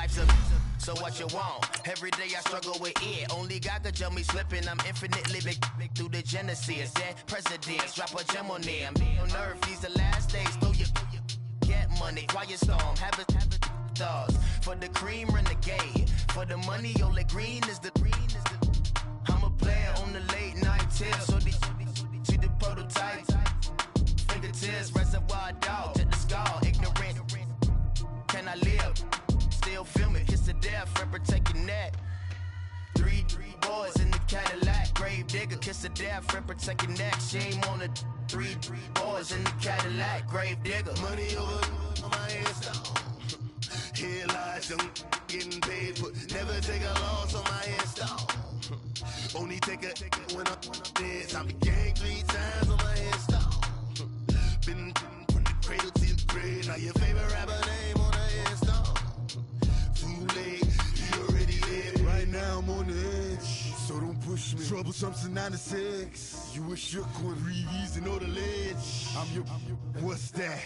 life's a so what you want? Every day I struggle with it. Only God could jump me slipping. I'm infinitely big through the Genesis. Dead presidents, drop a gem on them. On earth, these the last days. Throw your get money, quiet storm. Have it thoughts. For the cream, renegade. For the money, only green is the I'm a player on the late night tips. So these see the prototypes. Fingertips, reservoir dog. Check the skull, ignorant. Can I live? Still film it, kiss to death, friend protect your neck. Three boys in the Cadillac, grave digger, kiss to death, friend protect your neck. Shame on the three boys in the Cadillac, grave digger. Money over on my headstone. Here lies young, getting paid, but never take a loss on my headstone. Only take a when I'm dead. I'm gang 3 times on my headstone. Been from the cradle to the grave. Now your favorite rapper name on the headstone. Too late, you already dead. Right now I'm on the edge, so don't push me. Troublesome to 9 to 6. You a shook one, breathe easy, know the ledge. I'm your, what's that?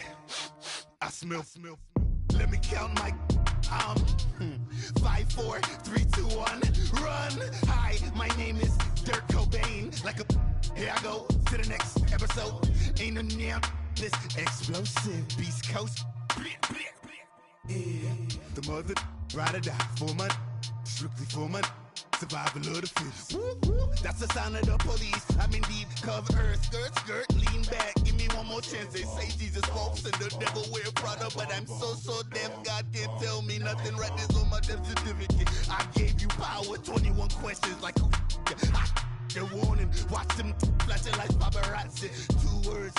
I smell. Let me count my 5, 4, 3, 2, 1, run. Hi, my name is Dirk Cobain. Like a here I go to the next episode. Ain't no damn this explosive Beast Coast. Yeah. The mother ride or die for my strictly for my survival of the fittest. That's the sign of the police. I'm indeed cover earth, skirt, lean back. Give me one more chance. They say Jesus walks and the devil wear Prada, but I'm so deaf. God can't tell me nothing. Right this on my death certificate. I gave you power. 21 questions like who? They're warning. Watch them flashing like paparazzi. 2 words.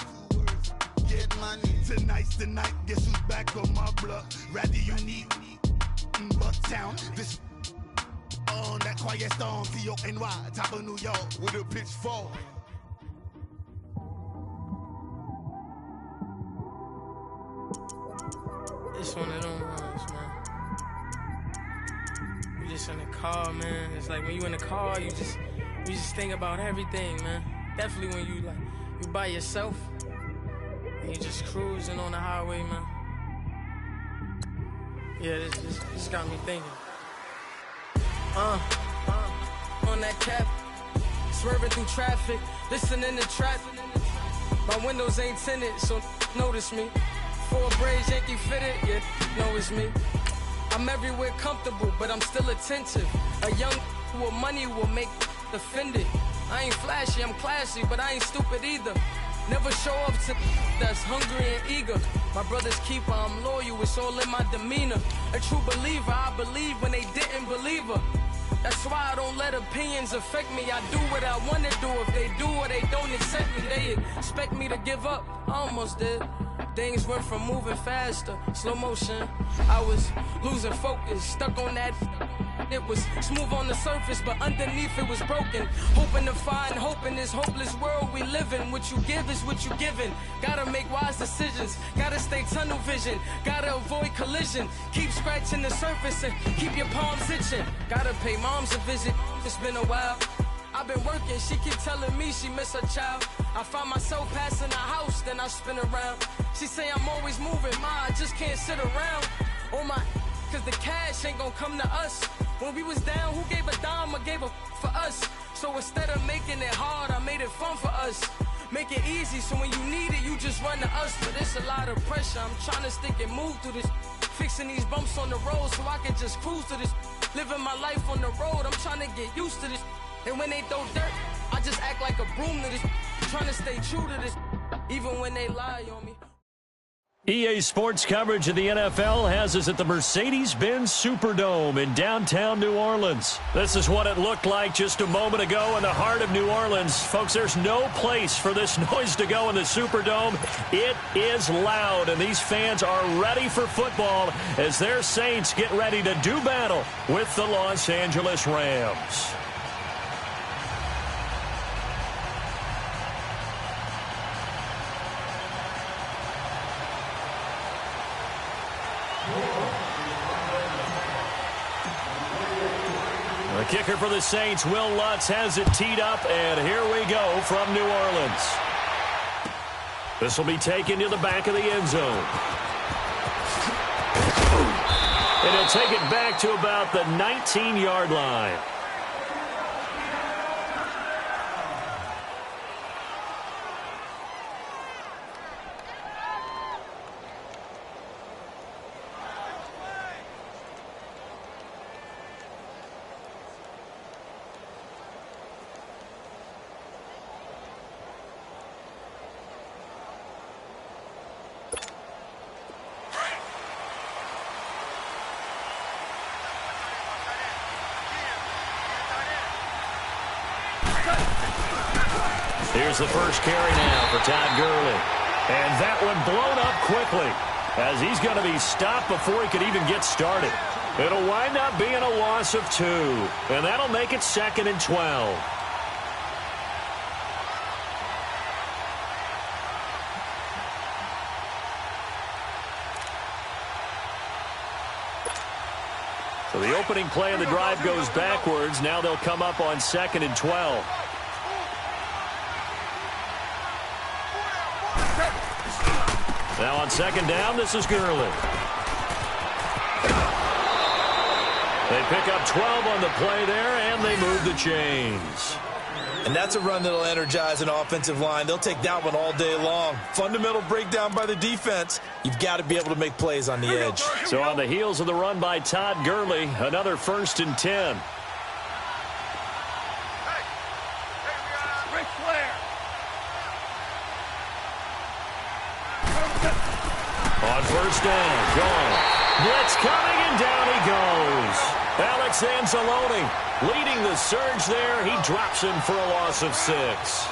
Get money. Tonight's the night. Guess who's back on my block? Rather unique. Bucktown. This on that quiet storm. C-O-N-Y. Top of New York with a pitchfork. It's one of them ones, man. You just in the car, man. It's like when you in the car, you just think about everything, man. Definitely when you by yourself and you just cruising on the highway, man. Yeah, this got me thinking. On that cap, swerving through traffic, listening to trap. My windows ain't tinted, so notice me. 4 braids, Yankee fitted, yeah, know it's me. I'm everywhere comfortable, but I'm still attentive. A young with money will make offended. I ain't flashy, I'm classy, but I ain't stupid either. Never show up to that's hungry and eager. My brother's keeper, I'm loyal, it's all in my demeanor. A true believer, I believe when they didn't believe her. That's why I don't let opinions affect me. I do what I want to do. If they do or they don't accept me, they expect me to give up. I almost did. Things went from moving faster, slow motion. I was losing focus, stuck on that. It was smooth on the surface, but underneath it was broken. Hoping to find hope in this hopeless world we live in. What you give is what you given. Gotta make wise decisions. Gotta stay tunnel vision. Gotta avoid collision. Keep scratching the surface and keep your palms itching. Gotta pay moms a visit. It's been a while. I've been working, she keep telling me she miss her child. I find myself passing the house, then I spin around. She say I'm always moving, ma, I just can't sit around. Oh my, cause the cash ain't gonna come to us. When we was down, who gave a dime or gave a for us? So instead of making it hard, I made it fun for us. Make it easy, so when you need it, you just run to us. But it's a lot of pressure, I'm trying to stick and move through this. Fixing these bumps on the road so I can just cruise to this. Living my life on the road, I'm trying to get used to this. And when they throw dirt, I just act like a broom to this. Trying to stay true to this, even when they lie on me. EA Sports coverage of the NFL has us at the Mercedes-Benz Superdome in downtown New Orleans. This is what it looked like just a moment ago in the heart of New Orleans. Folks, there's no place for this noise to go in the Superdome. It is loud, and these fans are ready for football as their Saints get ready to do battle with the Los Angeles Rams. The kicker for the Saints, Will Lutz, has it teed up, and here we go from New Orleans. This will be taken to the back of the end zone. And he'll take it back to about the 19-yard line. Here's the first carry now for Todd Gurley. And that one blown up quickly as he's going to be stopped before he could even get started. It'll wind up being a loss of 2, and that'll make it 2nd and 12. So the opening play of the drive goes backwards. Now they'll come up on 2nd and 12. Now on 2nd down, this is Gurley. They pick up 12 on the play there, and they move the chains. And that's a run that'll energize an offensive line. They'll take that one all day long. Fundamental breakdown by the defense. You've got to be able to make plays on the edge. So on the heels of the run by Todd Gurley, another 1st and 10. On 1st down, gone. Blitz coming, and down he goes. Alex Anzalone leading the surge there. He drops him for a loss of 6.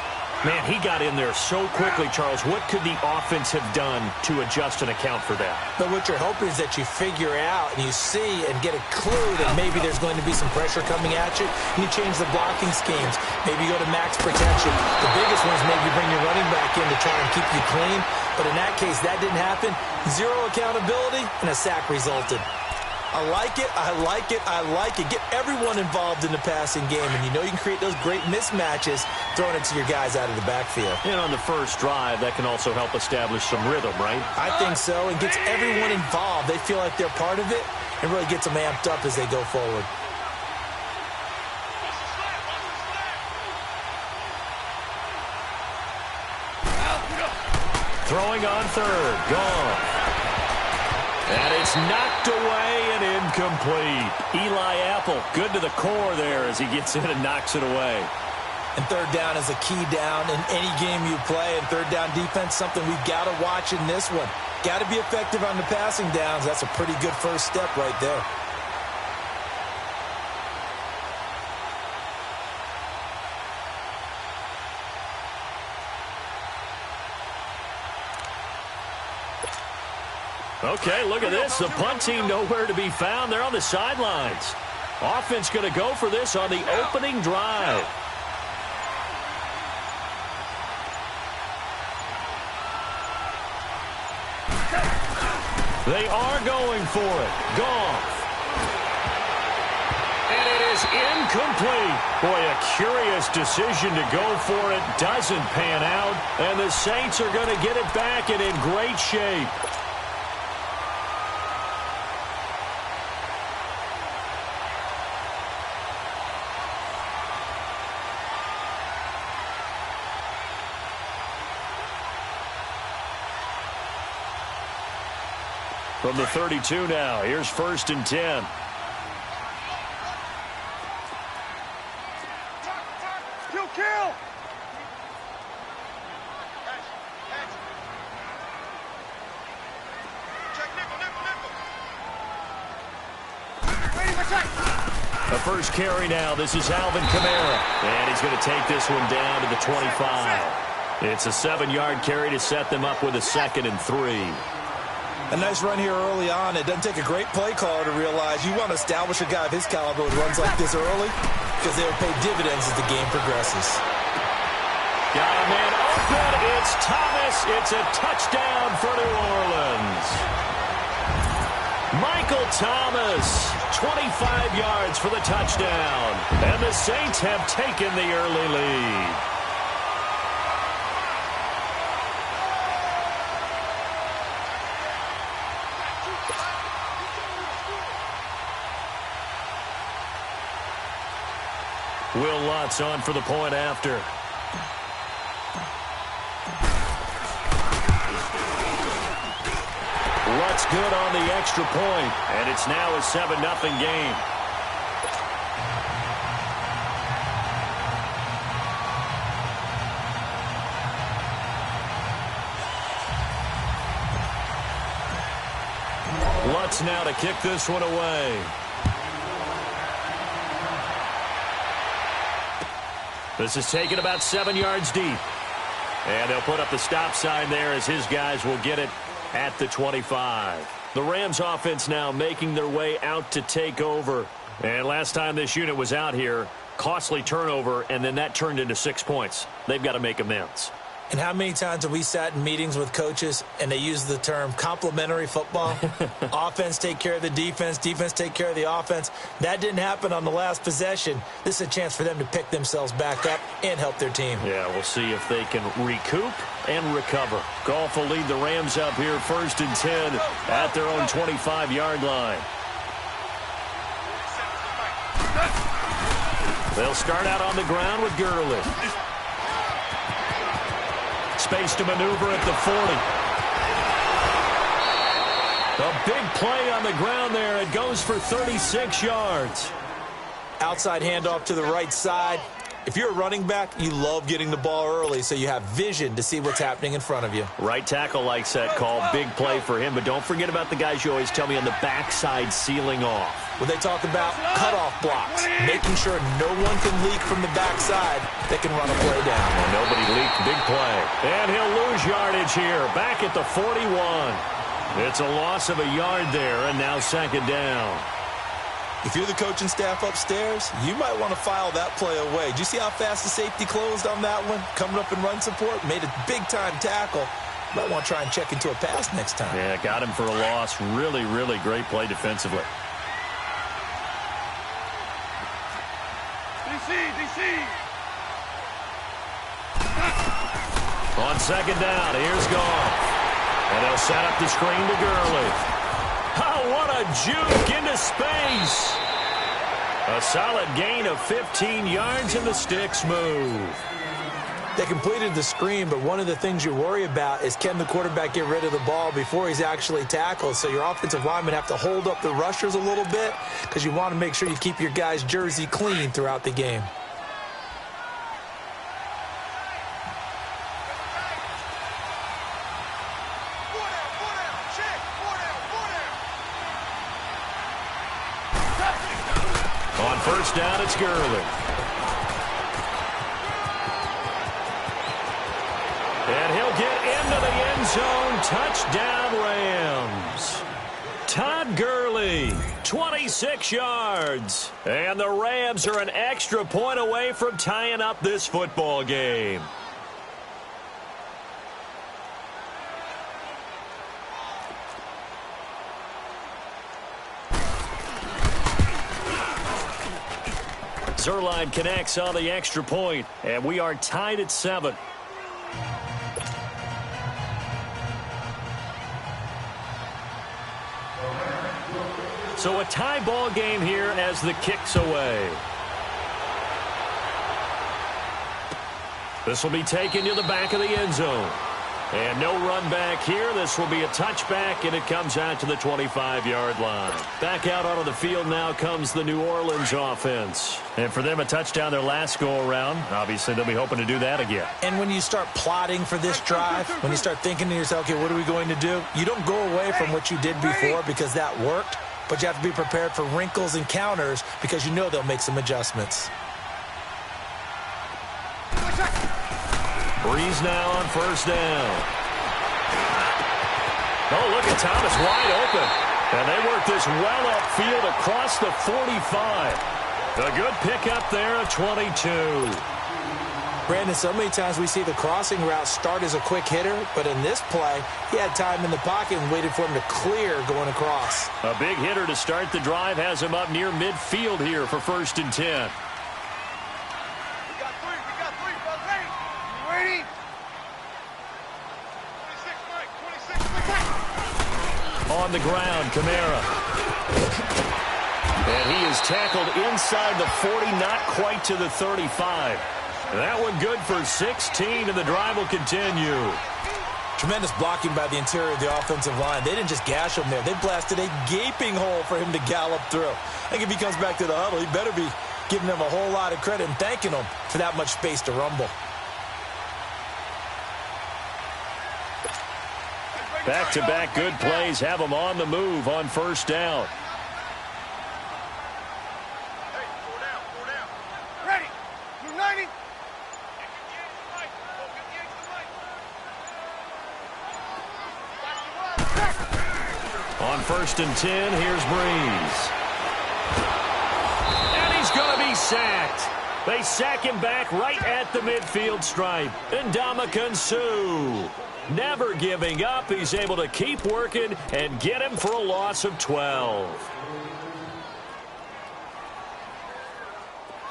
Man, he got in there so quickly, Charles. What could the offense have done to adjust and account for that? But what you're hoping is that you figure out and you see and get a clue that maybe there's going to be some pressure coming at you, and you change the blocking schemes. Maybe you go to max protection. The biggest one is maybe bring your running back in to try and keep you clean. But in that case, that didn't happen. 0 accountability, and a sack resulted. I like it, I like it, I like it. Get everyone involved in the passing game, and you know you can create those great mismatches throwing it to your guys out of the backfield. And on the first drive, that can also help establish some rhythm, right? I think so, and gets everyone involved. They feel like they're part of it, and really gets them amped up as they go forward. Throwing on 3rd, gone. And it's knocked away and incomplete. Eli Apple, good to the core there as he gets in and knocks it away. And 3rd down is a key down in any game you play. And 3rd down defense, something we've got to watch in this one. Got to be effective on the passing downs. That's a pretty good first step right there. Okay, look at this. The punt team nowhere to be found. They're on the sidelines. Offense going to go for this on the opening drive. They are going for it. Goff. And it is incomplete. Boy, a curious decision to go for it. Doesn't pan out. And the Saints are going to get it back and in great shape. From the 32 now, here's 1st and 10. Kill! Check nickel. The first carry now. This is Alvin Kamara. And he's going to take this one down to the 25. It's a 7-yard carry to set them up with a 2nd and 3. A nice run here early on. It doesn't take a great play caller to realize you want to establish a guy of his caliber with runs like this early because they'll pay dividends as the game progresses. Got a man open. It's Thomas. It's a touchdown for New Orleans. Michael Thomas, 25 yards for the touchdown. And the Saints have taken the early lead. Will Lutz on for the point after. Lutz good on the extra point, and it's now a 7-0 game. Lutz now to kick this one away. This is taken about 7 yards deep. And they'll put up the stop sign there as his guys will get it at the 25. The Rams offense now making their way out to take over. And last time this unit was out here, costly turnover, and then that turned into 6 points. They've got to make amends. And how many times have we sat in meetings with coaches and they use the term complementary football? Offense take care of the defense, defense take care of the offense. That didn't happen on the last possession. This is a chance for them to pick themselves back up and help their team. Yeah, we'll see if they can recoup and recover. Goff will lead the Rams up here 1st and 10 at their own 25-yard line. They'll start out on the ground with Gurley. Space to maneuver at the 40. A big play on the ground there. It goes for 36 yards. Outside handoff to the right side. If you're a running back, you love getting the ball early so you have vision to see what's happening in front of you. Right tackle likes that call. Big play for him. But don't forget about the guys you always tell me on the backside sealing off. When they talk about cutoff blocks, making sure no one can leak from the backside, they can run a play down. Well, nobody leaked. Big play. And he'll lose yardage here. Back at the 41. It's a loss of a yard there, and now 2nd down. If you're the coaching staff upstairs, you might want to file that play away. Do you see how fast the safety closed on that one? Coming up in run support, made a big-time tackle. You might want to try and check into a pass next time. Yeah, got him for a loss. Really, really great play defensively. DC. On 2nd down, here's Goff. And they'll set up the screen to Gurley. Oh, what a juke into space. A solid gain of 15 yards, and the sticks move. They completed the screen, but one of the things you worry about is can the quarterback get rid of the ball before he's actually tackled? So your offensive linemen have to hold up the rushers a little bit because you want to make sure you keep your guys' jersey clean throughout the game. On 1st down, it's Gurley. And he'll get into the end zone. Touchdown, Rams. Todd Gurley, 26 yards. And the Rams are an extra point away from tying up this football game. Zerline connects on the extra point, and we are tied at 7. So a tie ball game here as the kick's away. This will be taken to the back of the end zone. And no run back here. This will be a touchback, and it comes out to the 25-yard line. Back out onto the field now comes the New Orleans offense. And for them, a touchdown their last go-around. Obviously, they'll be hoping to do that again. And when you start plotting for this drive, when you start thinking to yourself, okay, what are we going to do? You don't go away from what you did before because that worked, but you have to be prepared for wrinkles and counters because you know they'll make some adjustments. Breeze now on 1st down. Oh, look at Thomas wide open. And they work this well upfield across the 45. A good pickup there of 22. Brandon, so many times we see the crossing route start as a quick hitter, but in this play, he had time in the pocket and waited for him to clear going across. A big hitter to start the drive has him up near midfield here for 1st and 10. On the ground, Kamara. And he is tackled inside the 40, not quite to the 35. That one good for 16, and the drive will continue. Tremendous blocking by the interior of the offensive line. They didn't just gash him there. They blasted a gaping hole for him to gallop through. I think if he comes back to the huddle, he better be giving them a whole lot of credit and thanking them for that much space to rumble. Back-to-back good plays have them on the move on first down. On 1st and 10, here's Breeze. And he's going to be sacked. They sack him back right at the midfield stripe. Ndamukong Suh, never giving up. He's able to keep working and get him for a loss of 12.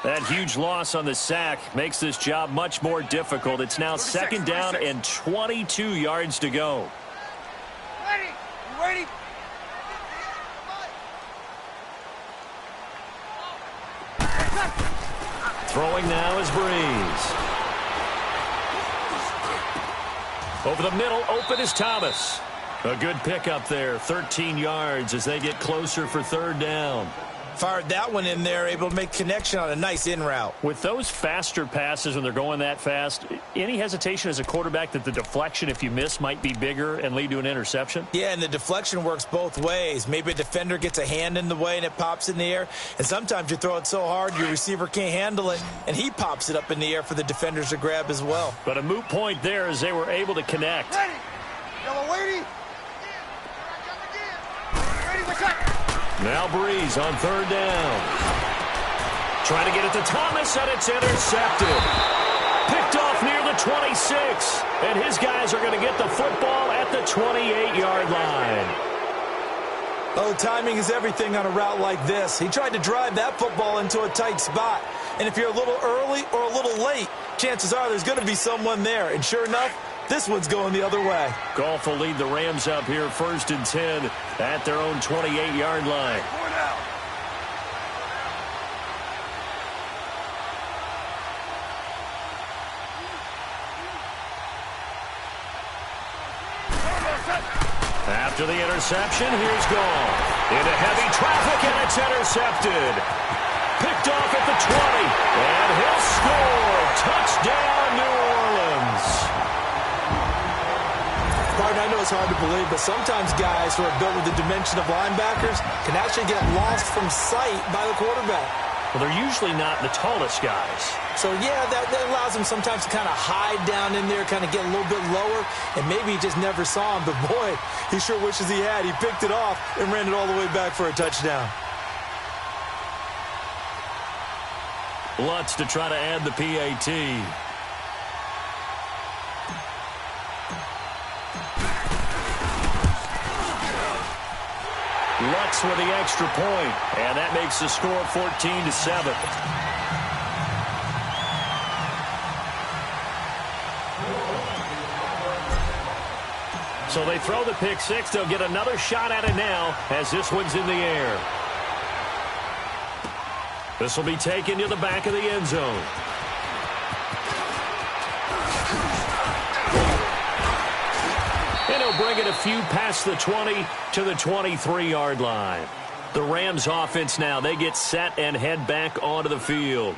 That huge loss on the sack makes this job much more difficult. It's now 2nd down and 22 yards to go. Ready? You ready? Throwing now is Breeze. Over the middle, open is Thomas. A good pickup there, 13 yards as they get closer for 3rd down. Fired that one in there, able to make connection on a nice in route. With those faster passes when they're going that fast, any hesitation as a quarterback that the deflection, if you miss, might be bigger and lead to an interception? Yeah, and the deflection works both ways. Maybe a defender gets a hand in the way and it pops in the air. And sometimes you throw it so hard your receiver can't handle it, and he pops it up in the air for the defenders to grab as well. But a moot point there as they were able to connect. Ready? Yellow lady. Ready, what's up? Now Breeze on 3rd down. Trying to get it to Thomas, and it's intercepted. Picked off near the 26. And his guys are going to get the football at the 28-yard line. Oh, timing is everything on a route like this. He tried to drive that football into a tight spot. And if you're a little early or a little late, chances are there's going to be someone there. And sure enough, this one's going the other way. Goff will lead the Rams up here 1st and 10 at their own 28-yard line. After the interception, here's Goff. Into heavy traffic, and it's intercepted. Picked off at the 20, and he'll score. Touchdown, New Orleans. Pardon, I know it's hard to believe, but sometimes guys who are built with the dimension of linebackers can actually get lost from sight by the quarterback. Well, they're usually not the tallest guys. So, yeah, that allows them sometimes to kind of hide down in there, kind of get a little bit lower, and maybe he just never saw him. But, boy, he sure wishes he had. He picked it off and ran it all the way back for a touchdown. Lutz to try to add the PAT. Lutz with the extra point, and that makes the score 14-7. So they throw the pick six. They'll get another shot at it now as this one's in the air. This will be taken to the back of the end zone. And he'll bring it a few past the 20 to the 23-yard line. The Rams offense now, they get set and head back onto the field.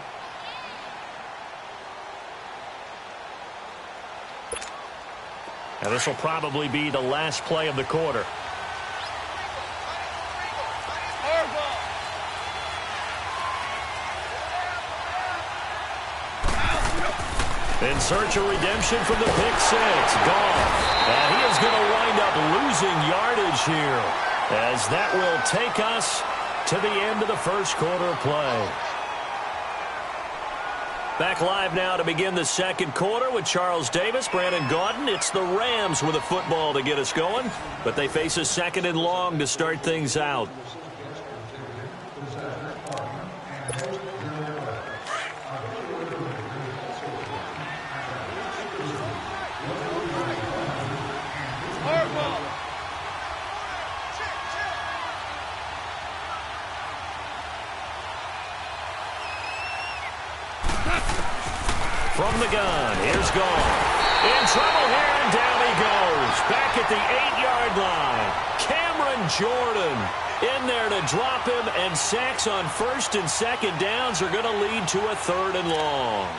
And this will probably be the last play of the quarter. In search of redemption from the pick six. Goff. And he is going to wind up losing yardage here, as that will take us to the end of the first quarter of play. Back live now to begin the second quarter with Charles Davis, Brandon Gaudin. It's the Rams with a football to get us going, but they face a 2nd and long to start things out. from the gun. Here's Gall. In trouble here, and down he goes. Back at the 8-yard line. Cameron Jordan in there to drop him, and sacks on first and second downs are going to lead to a 3rd and long.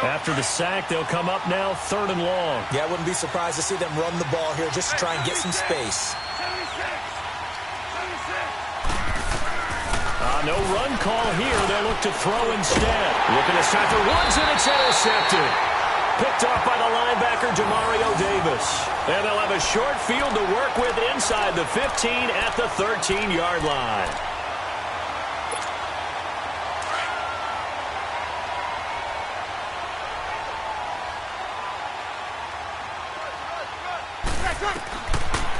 After the sack, they'll come up now 3rd and long. Yeah, I wouldn't be surprised to see them run the ball here just to try and get some space. No run call here. They'll look to throw instead. Looking to center Woods, and it's intercepted. Picked off by the linebacker, Demario Davis. And they'll have a short field to work with inside the 15 at the 13-yard line.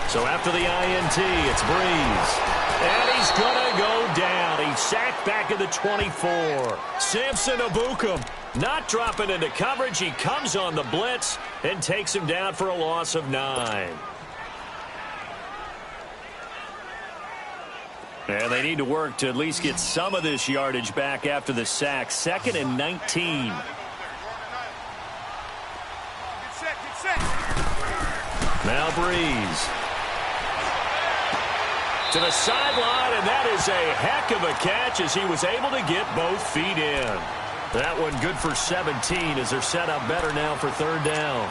So after the INT, it's Breeze. And he's going to go down. He's sacked back at the 24. Samson Abukum not dropping into coverage. He comes on the blitz and takes him down for a loss of 9. And they need to work to at least get some of this yardage back after the sack. 2nd and 19. Now Breeze. To the sideline, and that is a heck of a catch as he was able to get both feet in. That one good for 17 as they're set up better now for 3rd down.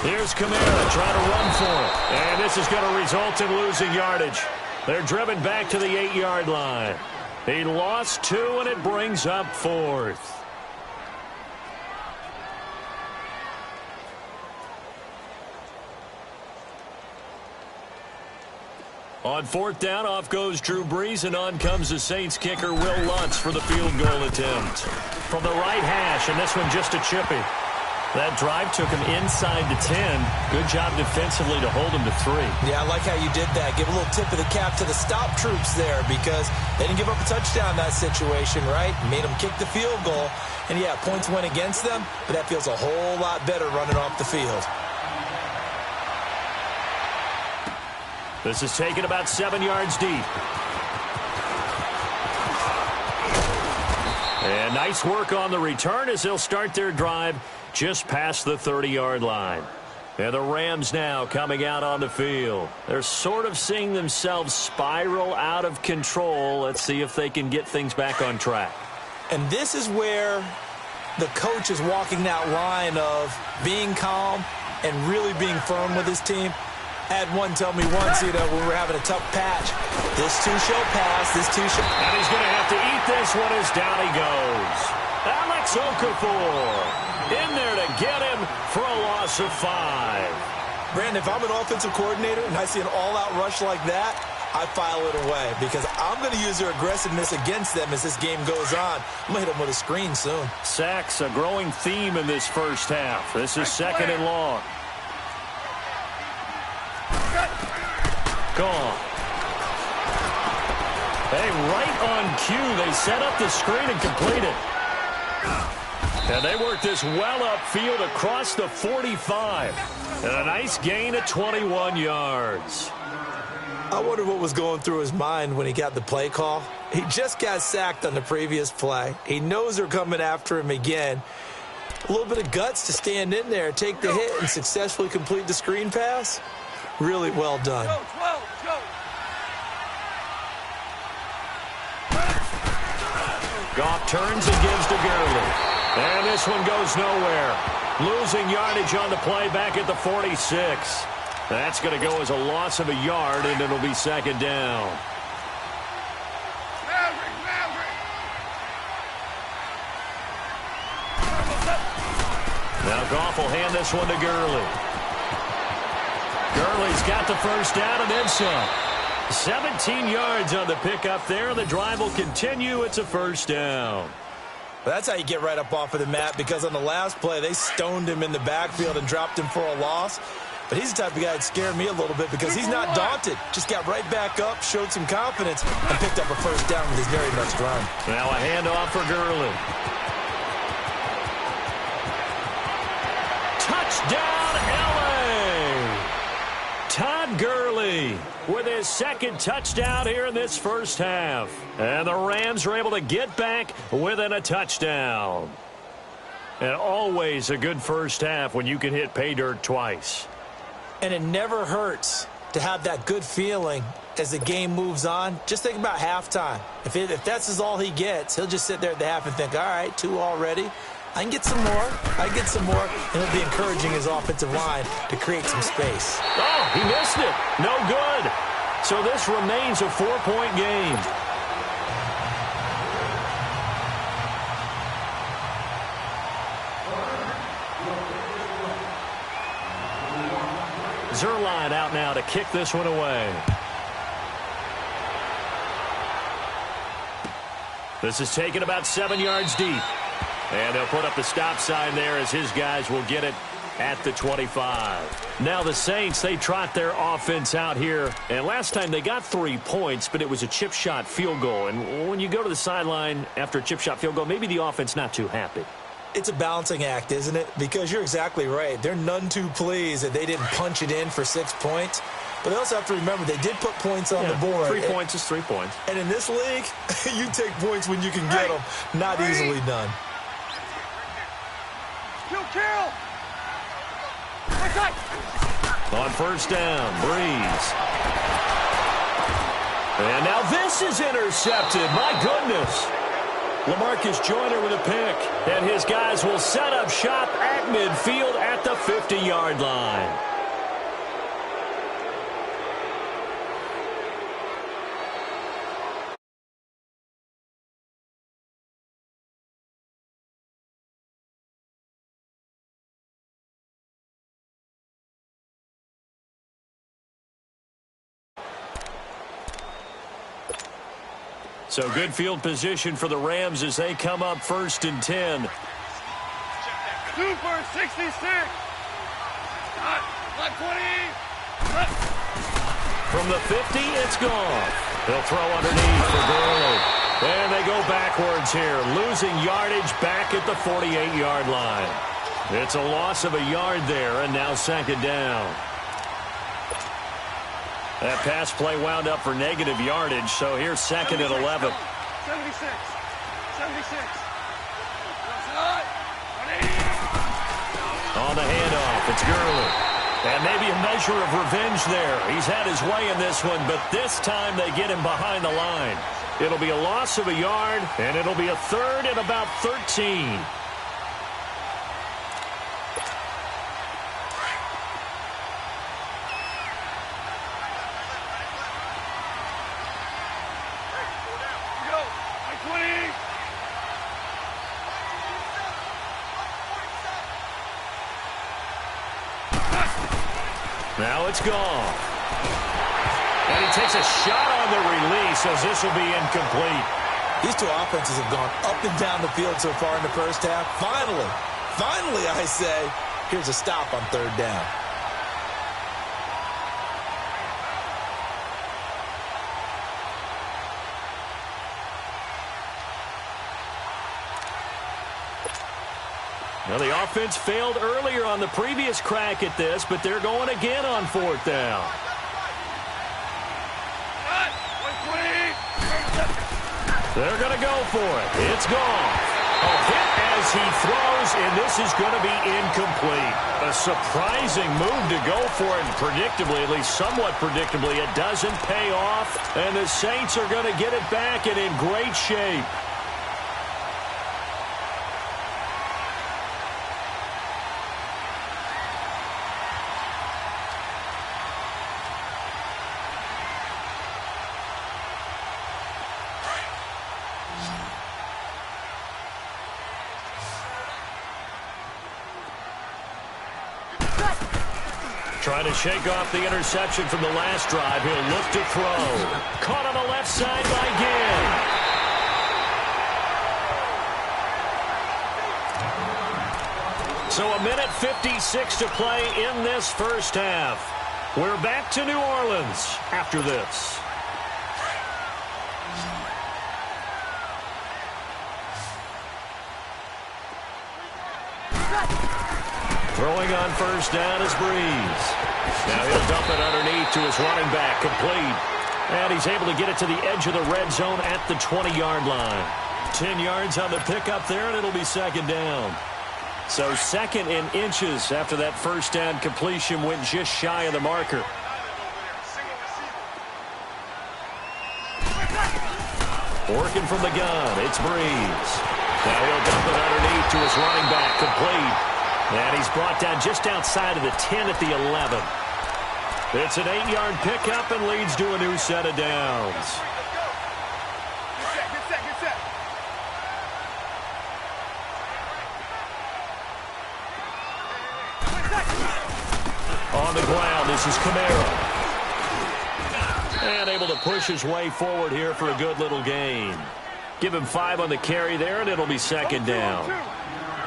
Here's Kamara trying to run for it. And this is going to result in losing yardage. They're driven back to the 8-yard line. He lost 2, and it brings up 4th. On 4th down, off goes Drew Brees, and on comes the Saints kicker, Will Lutz, for the field goal attempt. From the right hash, and this one just a chippy. That drive took him inside the 10. Good job defensively to hold him to 3. Yeah, I like how you did that. Give a little tip of the cap to the stop troops there because they didn't give up a touchdown in that situation, right? Made them kick the field goal. And, yeah, points went against them, but that feels a whole lot better running off the field. This is taken about 7 yards deep. And nice work on the return as they'll start their drive just past the 30-yard line. And the Rams now coming out on the field. They're sort of seeing themselves spiral out of control. Let's see if they can get things back on track. And this is where the coach is walking that line of being calm and really being firm with his team. Had one tell me once, when we were having a tough patch, this too shall pass, this too shall... And he's going to have to eat this one as down he goes. Alex Okafor in there to get him for a loss of 5. Brandon, if I'm an offensive coordinator and I see an all-out rush like that, I file it away because I'm going to use their aggressiveness against them as this game goes on. I'm going to hit them with a screen soon. Sacks, a growing theme in this first half. This is 2nd and long. Gone. Hey, right on cue, they set up the screen and complete it. And they work this well upfield across the 45. And a nice gain of 21 yards. I wonder what was going through his mind when he got the play call. He just got sacked on the previous play. He knows they're coming after him again. A little bit of guts to stand in there, take the hit, and successfully complete the screen pass. Really well done. Goff turns and gives to Gurley. And this one goes nowhere. Losing yardage on the play back at the 46. That's going to go as a loss of a yard, and it'll be 2nd down. Now Goff will hand this one to Gurley. Gurley's got the first down and then some. 17 yards on the pickup there. The drive will continue. It's a 1st down. Well, that's how you get right up off of the mat because on the last play, they stoned him in the backfield and dropped him for a loss. But he's the type of guy that scared me a little bit because he's not daunted. Just got right back up, showed some confidence, and picked up a 1st down with his very next run. Now a handoff for Gurley. Touchdown! Todd Gurley with his second touchdown here in this first half. And the Rams are able to get back within a touchdown. And always a good first half when you can hit pay dirt twice. And it never hurts to have that good feeling as the game moves on. Just think about halftime. If that's all he gets, he'll just sit there at the half and think, all right, 2 already. I can get some more. And it'll be encouraging his offensive line to create some space. Oh, he missed it. No good. So this remains a 4-point game. Zerline out now to kick this one away. This is taken about 7 yards deep. And they'll put up the stop sign there as his guys will get it at the 25. Now the Saints, they trot their offense out here. And last time they got 3 points, but it was a chip shot field goal. And when you go to the sideline after a chip shot field goal, maybe the offense not too happy. It's a balancing act, isn't it? Because you're exactly right. They're none too pleased that they didn't punch it in for 6 points. But they also have to remember they did put points on the board. 3 points is 3 points. And in this league, you take points when you can get them. Not easily done. Kill! On first down, Breeze. And now this is intercepted. My goodness. LaMarcus Joyner with a pick. And his guys will set up shop at midfield at the 50-yard line. So good field position for the Rams as they come up 1st and 10. Super 66. Not 20. From the 50, it's gone. They'll throw underneath for Gurley. And they go backwards here, losing yardage back at the 48-yard line. It's a loss of a yard there, and now 2nd down. That pass play wound up for negative yardage, so here's 2nd and 11. 76. On the handoff, it's Gurley. And maybe a measure of revenge there. He's had his way in this one, but this time they get him behind the line. It'll be a loss of a yard, and it'll be a 3rd and about 13. Now it's gone. And he takes a shot on the release as this will be incomplete. These two offenses have gone up and down the field so far in the first half. Finally, I say, here's a stop on 3rd down. Well, the offense failed earlier on the previous crack at this, but they're going again on 4th down. They're going to go for it. It's gone. A hit as he throws, and this is going to be incomplete. A surprising move to go for it, and predictably, at least somewhat predictably, it doesn't pay off, and the Saints are going to get it back and in great shape. Trying to shake off the interception from the last drive. He'll look to throw. Caught on the left side by Gibb. So 1:56 to play in this first half. We're back to New Orleans after this. Throwing on first down is Breeze. Now he'll dump it underneath to his running back, complete. And he's able to get it to the edge of the red zone at the 20-yard line. 10 yards on the pickup there, and it'll be second down. So second in inches after that first down completion went just shy of the marker. Working from the gun, it's Breeze. Now he'll dump it underneath to his running back, complete. And he's brought down just outside of the 10 at the 11. It's an 8-yard pickup and leads to a new set of downs. Get set. On the ground, this is Camaro. And able to push his way forward here for a good little gain. Give him 5 on the carry there, and it'll be second down.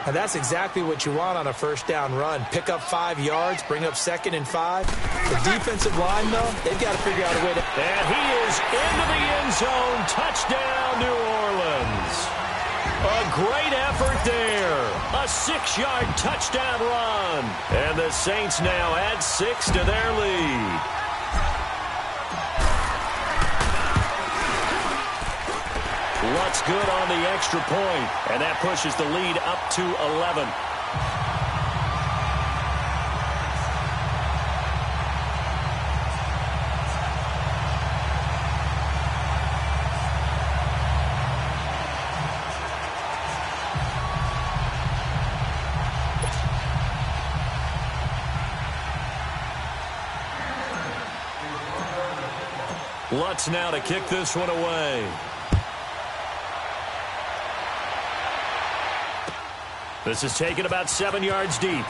And that's exactly what you want on a first down run. Pick up 5 yards, bring up 2nd and 5. The defensive line, though, they've got to figure out a way to... And he is into the end zone. Touchdown, New Orleans. A great effort there. A 6-yard touchdown run. And the Saints now add 6 to their lead. What's good on the extra point, and that pushes the lead up to 11. Lutz now to kick this one away. This is taken about 7 yards deep. And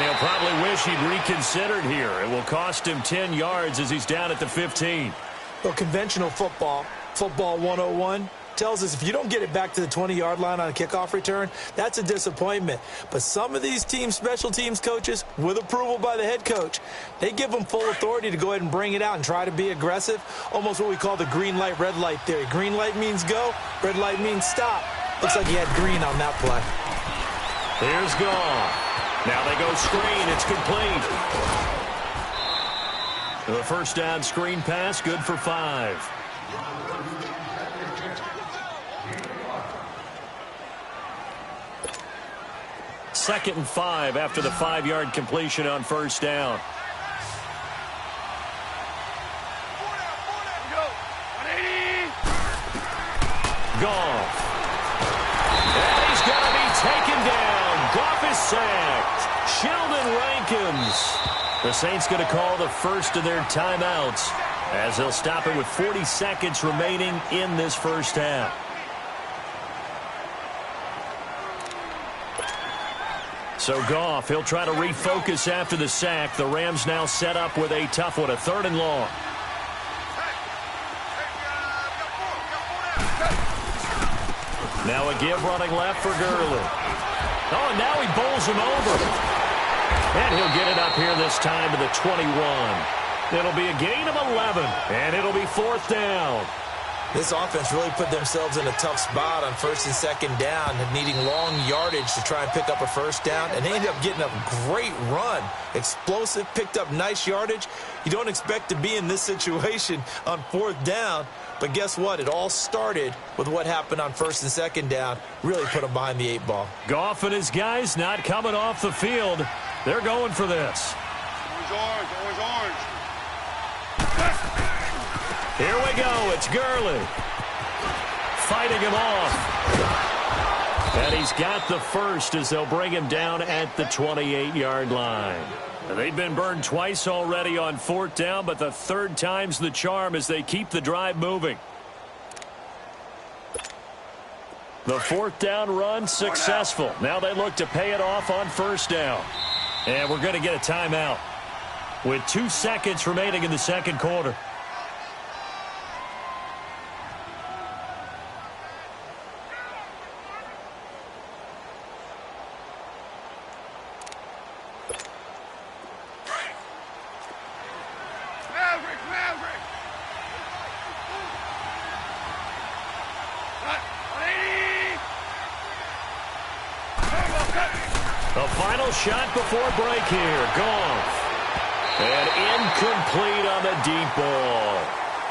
he'll probably wish he'd reconsidered here. It will cost him 10 yards as he's down at the 15. Well, conventional football 101, tells us if you don't get it back to the 20-yard line on a kickoff return, that's a disappointment. But some of these team special teams coaches, with approval by the head coach, they give them full authority to go ahead and bring it out and try to be aggressive, almost what we call the green light, red light theory. Green light means go, red light means stop. Looks like he had green on that play. Here's Goff. Now they go screen. It's complete. The first down screen pass, good for 5. Second and 5 after the 5-yard completion on first down. Goff. And he's going to be taken down. Goff is sacked. Sheldon Rankins. The Saints going to call the first of their timeouts as they'll stop it with 40 seconds remaining in this first half. So Goff, he'll try to refocus after the sack. The Rams now set up with a tough one, a 3rd and long. Now a give running left for Gurley. Oh, and now he bowls him over. And he'll get it up here this time to the 21. It'll be a gain of 11, and it'll be 4th down. This offense really put themselves in a tough spot on 1st and 2nd down, needing long yardage to try and pick up a first down, and they ended up getting a great run. Explosive, picked up nice yardage. You don't expect to be in this situation on 4th down, but guess what? It all started with what happened on 1st and 2nd down. Really put them behind the 8 ball. Goff and his guys not coming off the field. They're going for this. Always orange. Here we go. It's Gurley. Fighting him off. And he's got the first as they'll bring him down at the 28-yard line. They've been burned twice already on 4th down, but the 3rd time's the charm as they keep the drive moving. The 4th down run successful. Now they look to pay it off on 1st down. And we're going to get a timeout with 2 seconds remaining in the 2nd quarter. The final shot before break here. Goff. And incomplete on the deep ball.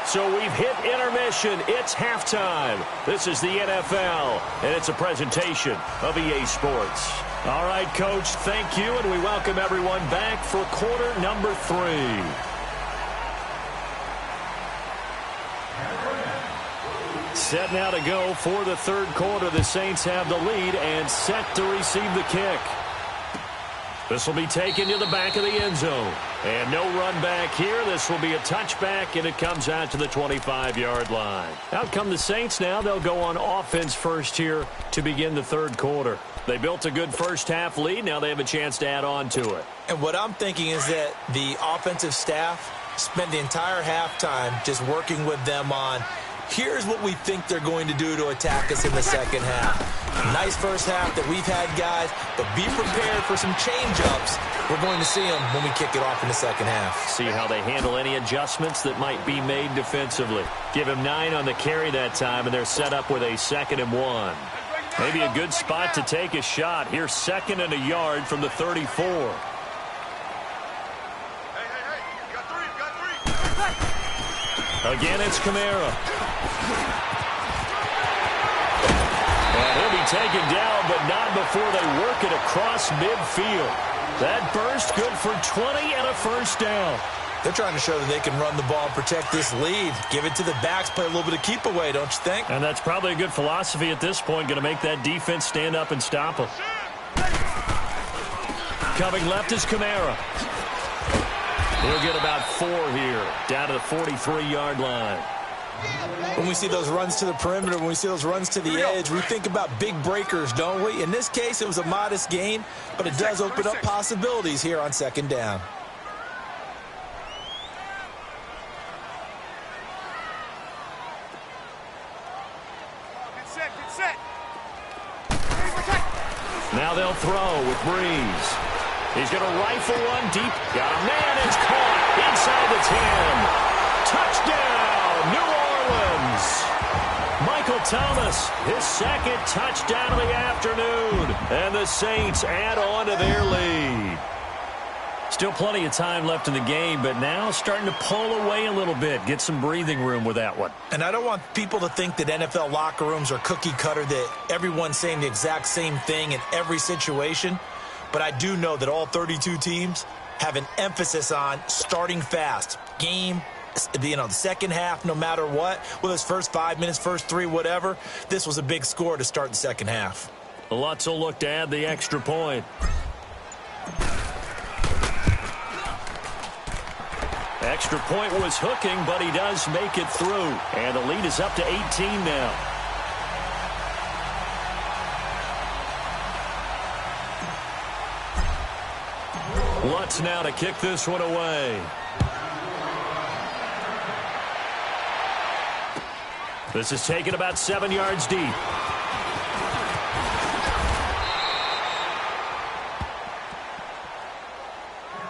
So we've hit intermission. It's halftime. This is the NFL, and it's a presentation of EA Sports. All right, Coach, thank you, and we welcome everyone back for quarter number 3. Set now to go for the third quarter. The Saints have the lead and set to receive the kick. This will be taken to the back of the end zone. And no run back here. This will be a touchback, and it comes out to the 25-yard line. Out come the Saints now. They'll go on offense first here to begin the third quarter. They built a good first-half lead. Now they have a chance to add on to it. And what I'm thinking is that the offensive staff spent the entire halftime just working with them on, here's what we think they're going to do to attack us in the second half. Nice first half that we've had, guys, but be prepared for some change-ups. We're going to see them when we kick it off in the second half. See how they handle any adjustments that might be made defensively. Give him 9 on the carry that time, and they're set up with a 2nd and 1. Maybe a good spot to take a shot. Here's 2nd and a yard from the 34. Hey, got three. Again, it's Kamara. And he'll be taken down, but not before they work it across midfield. That burst good for 20 and a first down. They're trying to show that they can run the ball and protect this lead. Give it to the backs, play a little bit of keep away, don't you think? And that's probably a good philosophy at this point, going to make that defense stand up and stop them. Coming left is Kamara. He'll get about 4 here, down to the 43-yard line. When we see those runs to the perimeter, when we see those runs to the edge, we think about big breakers, don't we? In this case, it was a modest gain, but it does open up possibilities here on 2nd down. Get set. Now they'll throw with Breeze. He's going to rifle one deep. Got a man. It's caught inside the 10. Touchdown, New Orleans. Michael Thomas, his 2nd touchdown of the afternoon. And the Saints add on to their lead. Still plenty of time left in the game, but now starting to pull away a little bit. Get some breathing room with that one. And I don't want people to think that NFL locker rooms are cookie cutter, that everyone's saying the exact same thing in every situation. But I do know that all 32 teams have an emphasis on starting fast. Game, the second half, no matter what. Whether it's first 5 minutes, first 3, whatever. This was a big score to start the second half. Lutz will look to add the extra point. Extra point was hooking, but he does make it through. And the lead is up to 18 now. Lutz now to kick this one away. This is taken about 7 yards deep.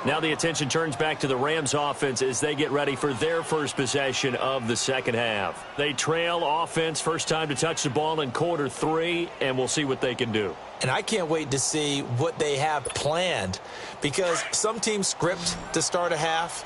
Now the attention turns back to the Rams offense as they get ready for their first possession of the second half. They trail offense, first time to touch the ball in quarter 3, and we'll see what they can do. And I can't wait to see what they have planned, because some teams script to start a half.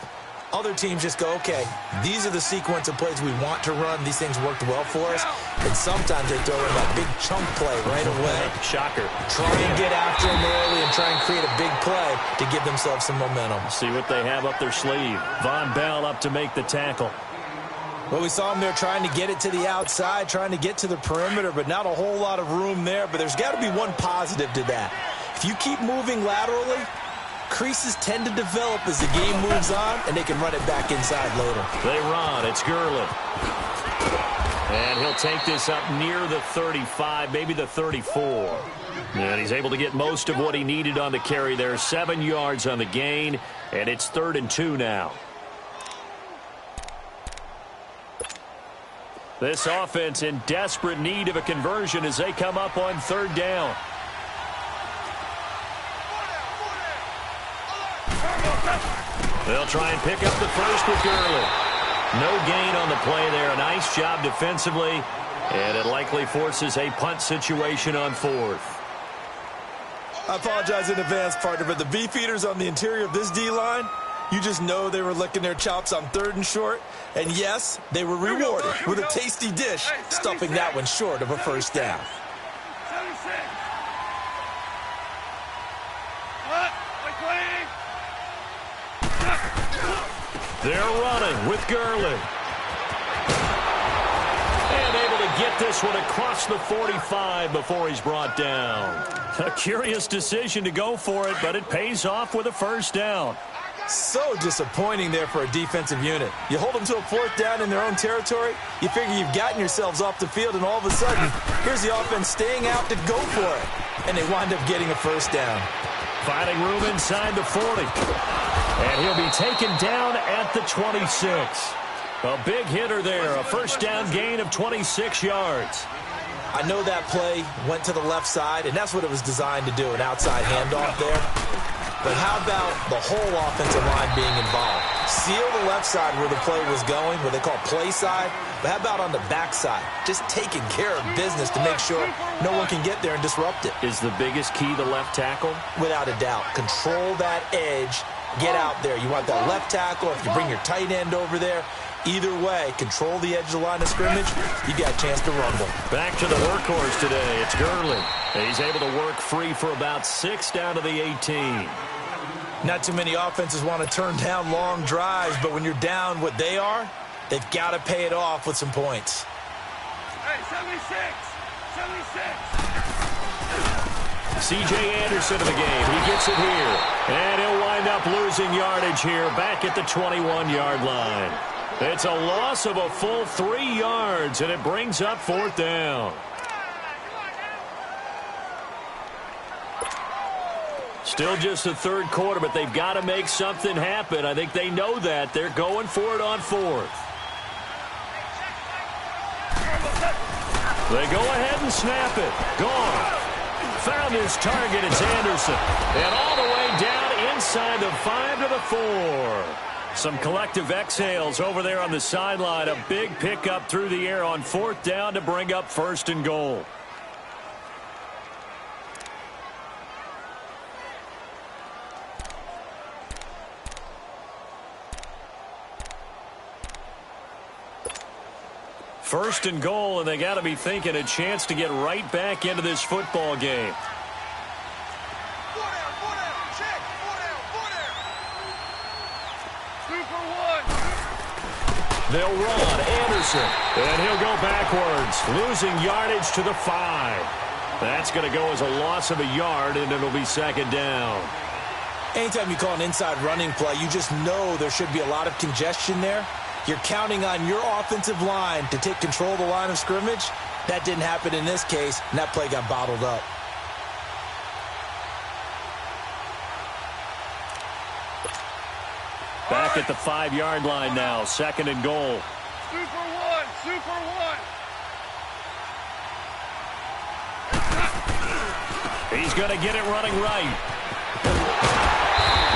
Other teams just go, okay, these are the sequence of plays we want to run. These things worked well for us. And sometimes they throw in that big chunk play right away. Shocker. Try and get after them early and try and create a big play to give themselves some momentum. See what they have up their sleeve. Von Bell up to make the tackle. Well, we saw him there trying to get it to the outside, trying to get to the perimeter, but not a whole lot of room there. But there's got to be one positive to that. If you keep moving laterally, creases tend to develop as the game moves on, and they can run it back inside later. They run. It's Gurley. And he'll take this up near the 35, maybe the 34. And he's able to get most of what he needed on the carry there. 7 yards on the gain, and it's 3rd and 2 now. This offense in desperate need of a conversion as they come up on 3rd down. They'll try and pick up the first with Gurley. No gain on the play there. A nice job defensively, and it likely forces a punt situation on 4th. I apologize in advance, partner, but the beefeaters on the interior of this D-line, You just know they were licking their chops on 3rd and short. And yes, they were rewarded with a tasty dish, stuffing that one short of a first down. They're running with Gurley. And able to get this one across the 45 before he's brought down. A curious decision to go for it, but it pays off with a first down. So disappointing there for a defensive unit. You hold them to a 4th down in their own territory, you figure you've gotten yourselves off the field, and all of a sudden, here's the offense staying out to go for it. And they wind up getting a first down. Finding room inside the 40. And he'll be taken down at the 26. A big hitter there, a first down gain of 26 yards. I know that play went to the left side, and that's what it was designed to do, an outside handoff there. But how about the whole offensive line being involved? Seal the left side where the play was going, what they call play side. But how about on the back side? Just taking care of business to make sure no one can get there and disrupt it. Is the biggest key the left tackle? Without a doubt. Control that edge. Get out there. You want that left tackle. If you bring your tight end over there, either way, control the edge of the line of scrimmage, you got a chance to rumble. Back to the workhorse today. It's Gurley. He's able to work free for about 6 down to the 18. Not too many offenses want to turn down long drives, but when you're down what they are, they've got to pay it off with some points. Hey, 76! 76! C.J. Anderson in the game. He gets it here. And he'll wind up losing yardage here back at the 21-yard line. It's a loss of a full 3 yards, and it brings up 4th down. Still just the 3rd quarter, but they've got to make something happen. I think they know that. They're going for it on 4th. They go ahead and snap it. Gone. Found his target. It's Anderson. And all the way down inside the 5 to the 4. Some collective exhales over there on the sideline. A big pickup through the air on 4th down to bring up 1st and goal. First and goal, and they got to be thinking a chance to get right back into this football game. They'll run. Anderson. And he'll go backwards, losing yardage to the 5. That's going to go as a loss of a yard, and it'll be 2nd down. Anytime you call an inside running play, you just know there should be a lot of congestion there. You're counting on your offensive line to take control of the line of scrimmage. That didn't happen in this case, and that play got bottled up. Back at the 5-yard line now, 2nd and goal. Super one, super one. He's going to get it running right.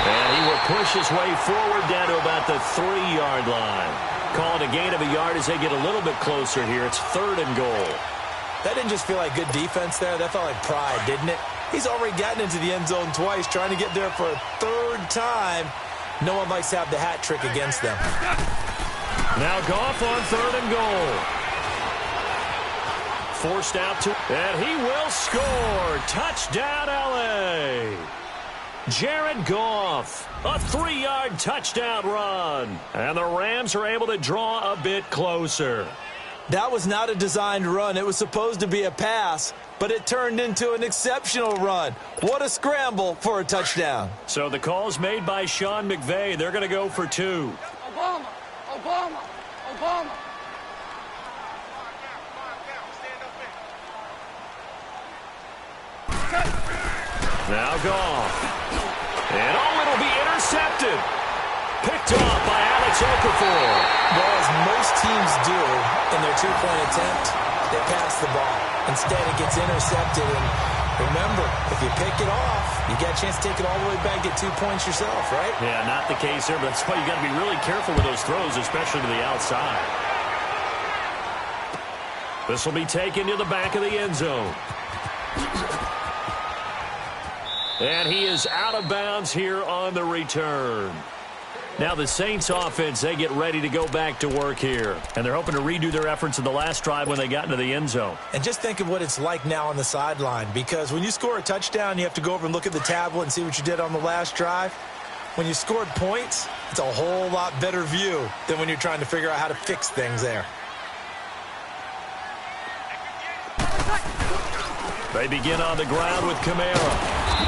And he will push his way forward down to about the 3-yard line. Call it a gain of a yard as they get a little bit closer here. It's 3rd and goal. That didn't just feel like good defense there. That felt like pride, didn't it? He's already gotten into the end zone twice, trying to get there for a 3rd time. No one likes to have the hat trick against them. Now Goff on 3rd and goal. Forced out to, and he will score. Touchdown, L.A. Jared Goff, a 3-yard touchdown run. And the Rams are able to draw a bit closer. That was not a designed run. It was supposed to be a pass, but it turned into an exceptional run. What a scramble for a touchdown. So the call's made by Sean McVay. They're going to go for 2. Obama, Obama, Obama. Now Goff. And it'll be intercepted. Picked off by Alex Okafor. Well, as most teams do in their 2-point attempt, they pass the ball. Instead, it gets intercepted. And remember, if you pick it off, you get a chance to take it all the way back, get 2 points yourself, right? Yeah, not the case here, but that's why you got to be really careful with those throws, especially to the outside. This will be taken to the back of the end zone. And he is out of bounds here on the return. Now the Saints offense, they get ready to go back to work here. And they're hoping to redo their efforts in the last drive when they got into the end zone. And just think of what it's like now on the sideline, because when you score a touchdown, you have to go over and look at the tablet and see what you did on the last drive. When you scored points, it's a whole lot better view than when you're trying to figure out how to fix things there. They begin on the ground with Kamara.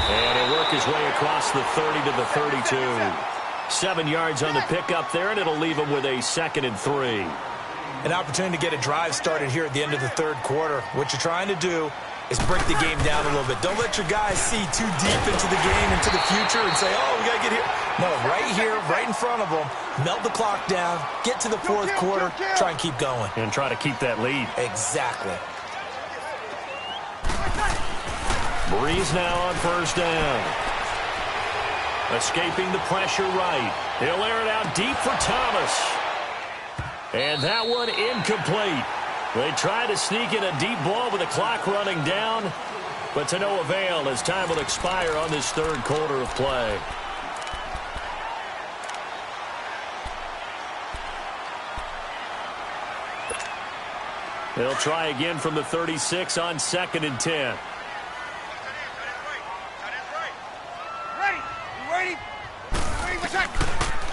And he'll work his way across the 30 to the 32. 7 yards on the pickup there, and it'll leave him with a 2nd and 3. An opportunity to get a drive started here at the end of the third quarter. What you're trying to do is break the game down a little bit. Don't let your guys see too deep into the game, into the future, and say, oh, we got to get here. No, right here, right in front of them, melt the clock down, get to the fourth quarter, try and keep going. And try to keep that lead. Exactly. Breeze now on first down. Escaping the pressure right. He'll air it out deep for Thomas. And that one incomplete. They try to sneak in a deep ball with the clock running down, but to no avail as time will expire on this third quarter of play. They'll try again from the 36 on 2nd and 10.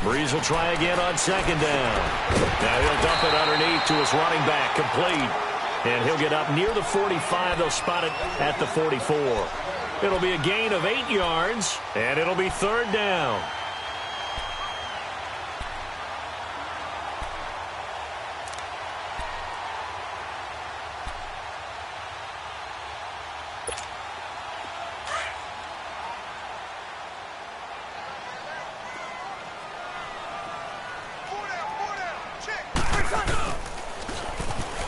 Breeze will try again on 2nd down. Now he'll dump it underneath to his running back, complete. And he'll get up near the 45. They'll spot it at the 44. It'll be a gain of 8 yards, and it'll be 3rd down.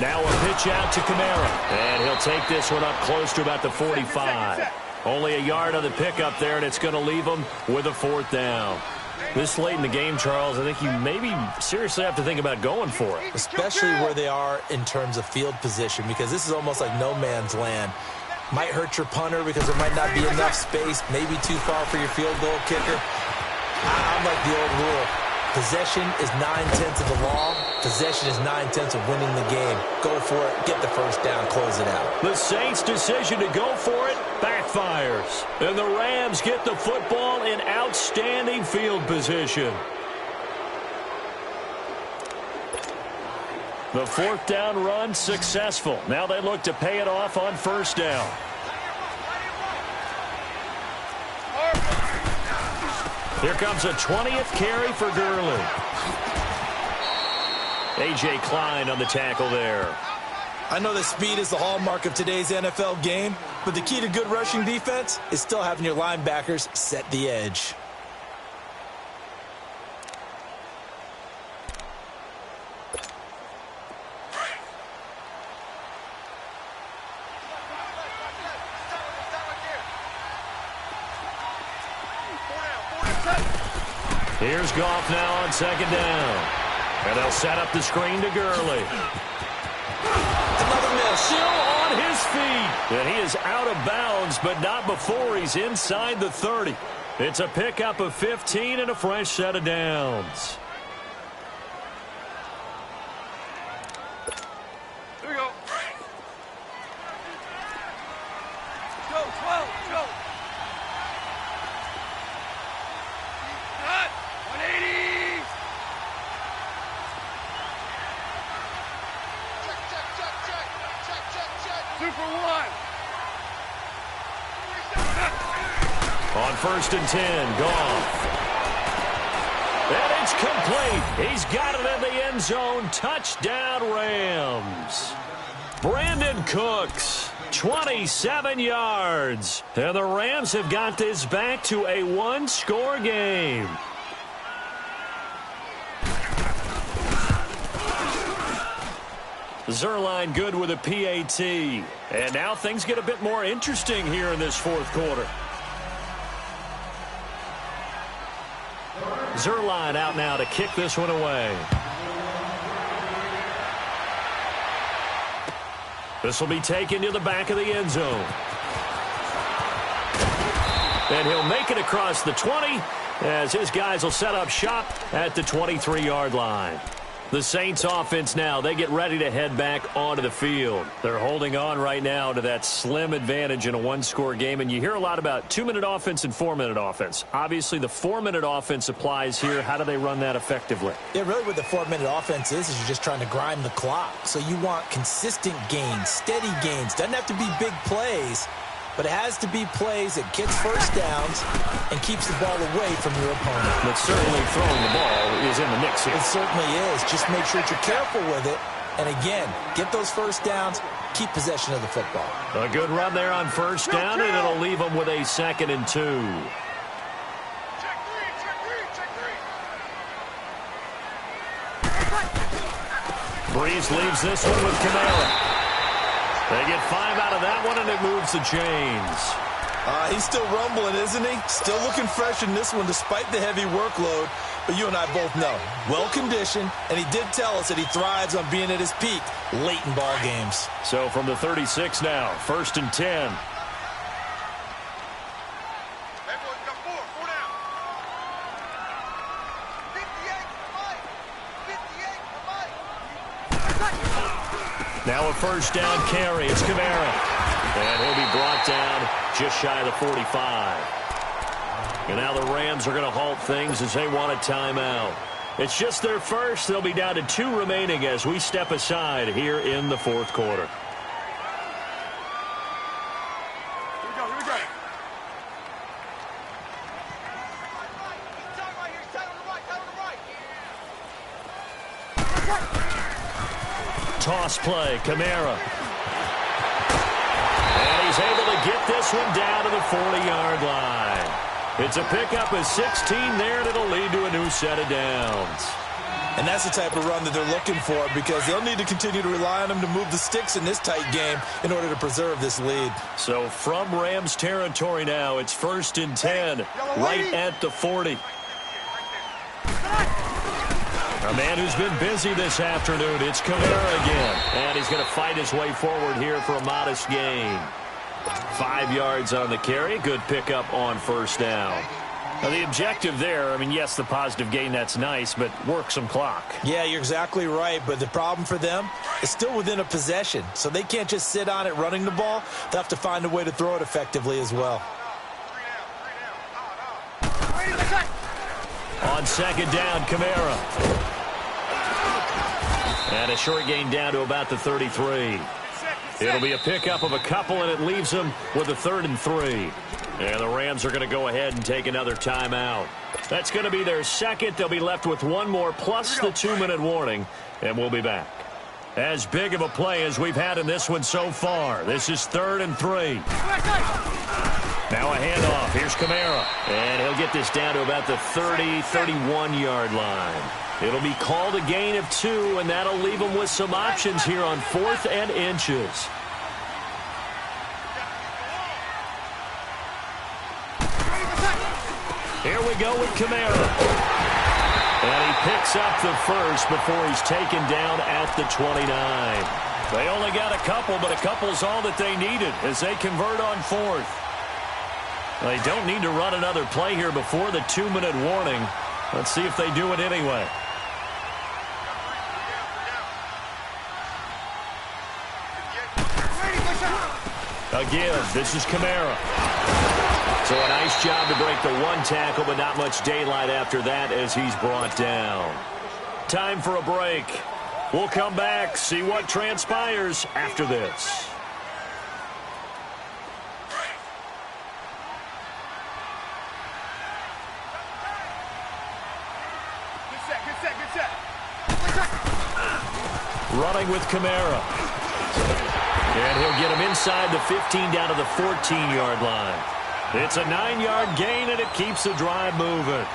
Now a pitch out to Kamara. And he'll take this one up close to about the 45. Only a yard on the pickup there, and it's going to leave him with a 4th down. This late in the game, Charles, I think you maybe seriously have to think about going for it. Especially where they are in terms of field position, because this is almost like no man's land. Might hurt your punter because there might not be enough space, maybe too far for your field goal kicker. I'm like the old rule. Possession is 9/10 of the law. Possession is 9/10 of winning the game. Go for it. Get the first down. Close it out. The Saints' decision to go for it backfires. And the Rams get the football in outstanding field position. The 4th down run successful. Now they look to pay it off on first down. Here comes a 20th carry for Gurley. A.J. Klein on the tackle there. I know that speed is the hallmark of today's NFL game, but the key to good rushing defense is still having your linebackers set the edge. Here's Goff now on 2nd down. And they'll set up the screen to Gurley. Another miss. Still on his feet. And he is out of bounds, but not before he's inside the 30. It's a pickup of 15 and a fresh set of downs. Here we go. Go, 12, go. Cut. 180. Super 1. On 1st and 10, Goff. And it's complete. He's got it in the end zone. Touchdown, Rams. Brandon Cooks, 27 yards. And the Rams have got this back to a one-score game. Zerline good with a PAT. And now things get a bit more interesting here in this 4th quarter. Zerline out now to kick this one away. This will be taken to the back of the end zone. And he'll make it across the 20, as his guys will set up shop at the 23-yard line. The Saints offense now, they get ready to head back onto the field. They're holding on right now to that slim advantage in a one-score game, and you hear a lot about 2-minute offense and 4-minute offense. Obviously, the 4-minute offense applies here. How do they run that effectively? Yeah, really what the 4-minute offense is you're just trying to grind the clock. So you want consistent gains, steady gains. Doesn't have to be big plays, but it has to be plays that gets first downs and keeps the ball away from your opponent. But certainly throwing the ball is in the mix here. It certainly is. Just make sure that you're careful with it. And again, get those first downs, keep possession of the football. A good run there on first down, and it'll leave them with a 2nd and 2. Check three. Breeze leaves this one with Kamara. They get 5 out of that one, and it moves the chains. He's still rumbling, isn't he? Still looking fresh in this one despite the heavy workload. But you and I both know, well-conditioned, and he did tell us that he thrives on being at his peak late in ball games. So from the 36 now, 1st and 10. Everyone's got 4 down. 58 for Mike. 58 for Mike. Now a first down carry. It's Kamara. And he'll be brought down just shy of the 45. And now the Rams are going to halt things as they want a timeout. It's just their first. They'll be down to 2 remaining as we step aside here in the 4th quarter. Here we go. Toss play, Kamara. And he's able to get this one down to the 40-yard line. It's a pickup of 16 there, and it'll lead to a new set of downs. And that's the type of run that they're looking for because they'll need to continue to rely on him to move the sticks in this tight game in order to preserve this lead. So from Rams territory now, it's 1st and 10, right at the 40. A man who's been busy this afternoon, it's Kamara again. And he's going to fight his way forward here for a modest gain. 5 yards on the carry, good pickup on first down. Now the objective there, I mean, yes, the positive gain, that's nice, but work some clock. Yeah, you're exactly right, but the problem for them is still within a possession. So they can't just sit on it running the ball. They'll have to find a way to throw it effectively as well. On 2nd down, Kamara. And a short gain down to about the 33. It'll be a pickup of a couple, and it leaves them with a 3rd and 3. And the Rams are going to go ahead and take another timeout. That's going to be their 2nd. They'll be left with 1 more plus the 2-minute warning, and we'll be back. As big of a play as we've had in this one so far. This is 3rd and 3. Now a handoff. Here's Kamara. And he'll get this down to about the 30, 31-yard line. It'll be called a gain of 2, and that'll leave them with some options here on 4th and inches. Here we go with Kamara. And he picks up the first before he's taken down at the 29. They only got a couple, but a couple's all that they needed as they convert on 4th. They don't need to run another play here before the 2-minute warning. Let's see if they do it anyway. Again, this is Kamara. So a nice job to break the 1 tackle, but not much daylight after that as he's brought down. Time for a break. We'll come back, see what transpires after this. Good set. Running with Kamara. And he'll get him inside the 15 down to the 14-yard line. It's a 9-yard gain, and it keeps the drive moving.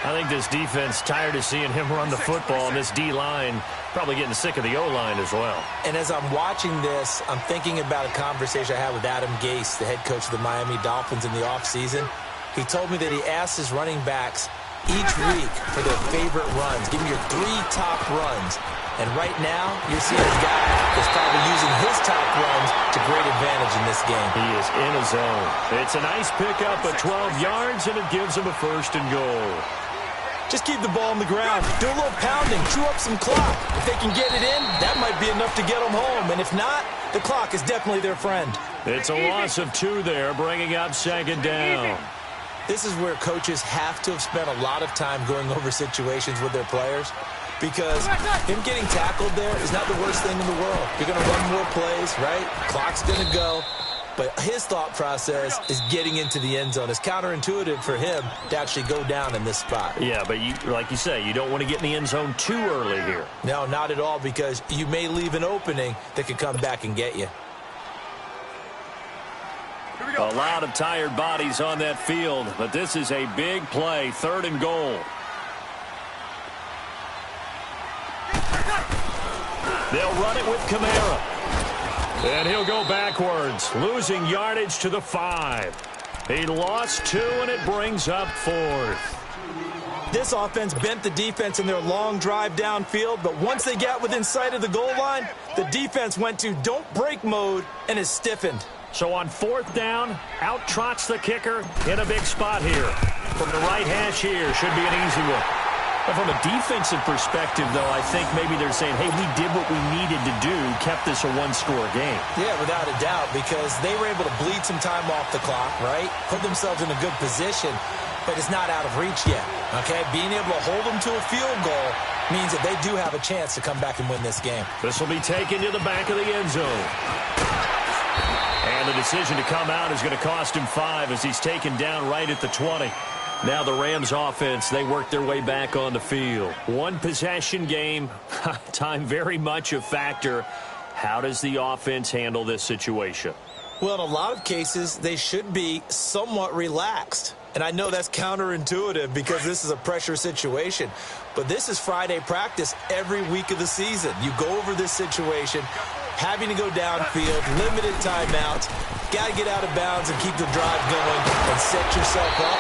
I think this defense tired of seeing him run the football, and this D-line probably getting sick of the O-line as well. And as I'm watching this, I'm thinking about a conversation I had with Adam Gase, the head coach of the Miami Dolphins in the offseason. He told me that he asked his running backs each week for their favorite runs. Give me your 3 top runs. And right now, you're seeing a guy that's probably using his top runs to great advantage in this game. He is in his zone. It's a nice pickup at 12 yards, and it gives him a 1st and goal. Just keep the ball on the ground. Do a little pounding. Chew up some clock. If they can get it in, that might be enough to get them home. And if not, the clock is definitely their friend. It's a loss of 2 there, bringing up 2nd down. This is where coaches have to have spent a lot of time going over situations with their players, because him getting tackled there is not the worst thing in the world. You're going to run more plays, right? Clock's going to go. But his thought process is getting into the end zone. It's counterintuitive for him to actually go down in this spot. Yeah, but like you say, you don't want to get in the end zone too early here. No, not at all, because you may leave an opening that could come back and get you. A lot of tired bodies on that field, but this is a big play, 3rd and goal. They'll run it with Kamara. And he'll go backwards, losing yardage to the 5. He lost 2, and it brings up 4th. This offense bent the defense in their long drive downfield, but once they got within sight of the goal line, the defense went to don't break mode and is stiffened. So on 4th down, out trots the kicker in a big spot here. From the right hash here, should be an easy one. But from a defensive perspective, though, I think maybe they're saying, hey, we did what we needed to do, kept this a 1-score game. Yeah, without a doubt, because they were able to bleed some time off the clock, right? Put themselves in a good position, but it's not out of reach yet, okay? Being able to hold them to a field goal means that they do have a chance to come back and win this game. This will be taken to the back of the end zone. And the decision to come out is going to cost him 5 as he's taken down right at the 20. Now the Rams offense, they work their way back on the field. 1 possession game, time very much a factor. How does the offense handle this situation? Well, in a lot of cases, they should be somewhat relaxed. And I know that's counterintuitive because this is a pressure situation. But this is Friday practice every week of the season. You go over this situation, having to go downfield, limited timeouts, got to get out of bounds and keep the drive going and set yourself up.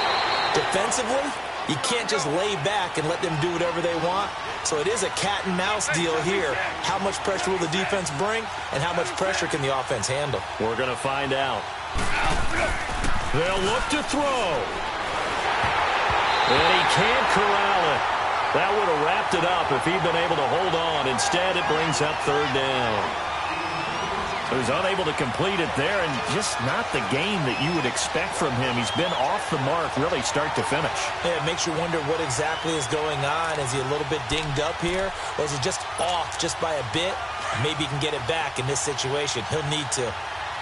Defensively, you can't just lay back and let them do whatever they want. So it is a cat-and-mouse deal here. How much pressure will the defense bring, and how much pressure can the offense handle? We're going to find out. They'll look to throw. And he can't corral it. That would have wrapped it up if he'd been able to hold on. Instead, it brings up 3rd down. He was unable to complete it there, and just not the game that you would expect from him. He's been off the mark really start to finish. Yeah, it makes you wonder what exactly is going on. Is he a little bit dinged up here, or is he just off just by a bit? Maybe he can get it back in this situation. He'll need to.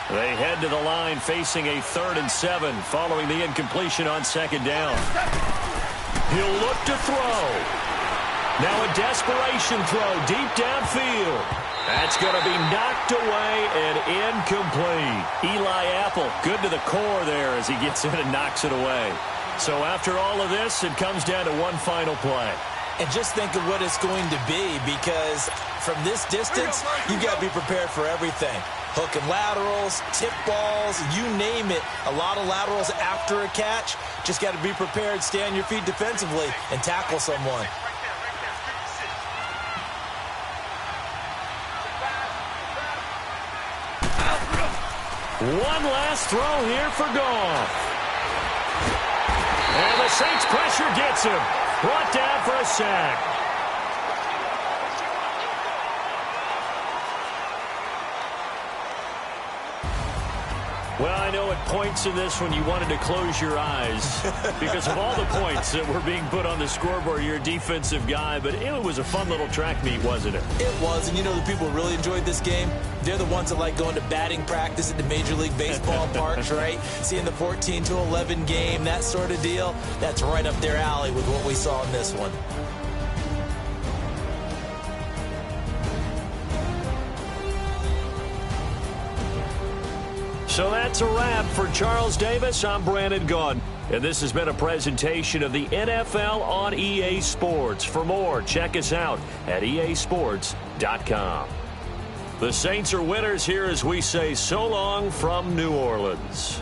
They head to the line facing a 3rd and 7 following the incompletion on 2nd down. He'll look to throw. Now a desperation throw deep downfield. That's going to be knocked away and incomplete. Eli Apple, good to the core there as he gets in and knocks it away. So after all of this, it comes down to 1 final play. And just think of what it's going to be, because from this distance, you got to be prepared for everything. Hook and laterals, tip balls, you name it. A lot of laterals after a catch. Just got to be prepared, stay on your feet defensively, and tackle someone. One last throw here for Goff. And the Saints pressure gets him. Brought down for a sack. Well, I know at points in this one you wanted to close your eyes because of all the points that were being put on the scoreboard. You're a defensive guy, but it was a fun little track meet, wasn't it? It was, and you know the people who really enjoyed this game? They're the ones that like going to batting practice at the Major League Baseball parks, right? Seeing the 14-11 game, that sort of deal. That's right up their alley with what we saw in this one. So that's a wrap for Charles Davis. I'm Brandon Gaudin. And this has been a presentation of the NFL on EA Sports. For more, check us out at easports.com. The Saints are winners here as we say so long from New Orleans.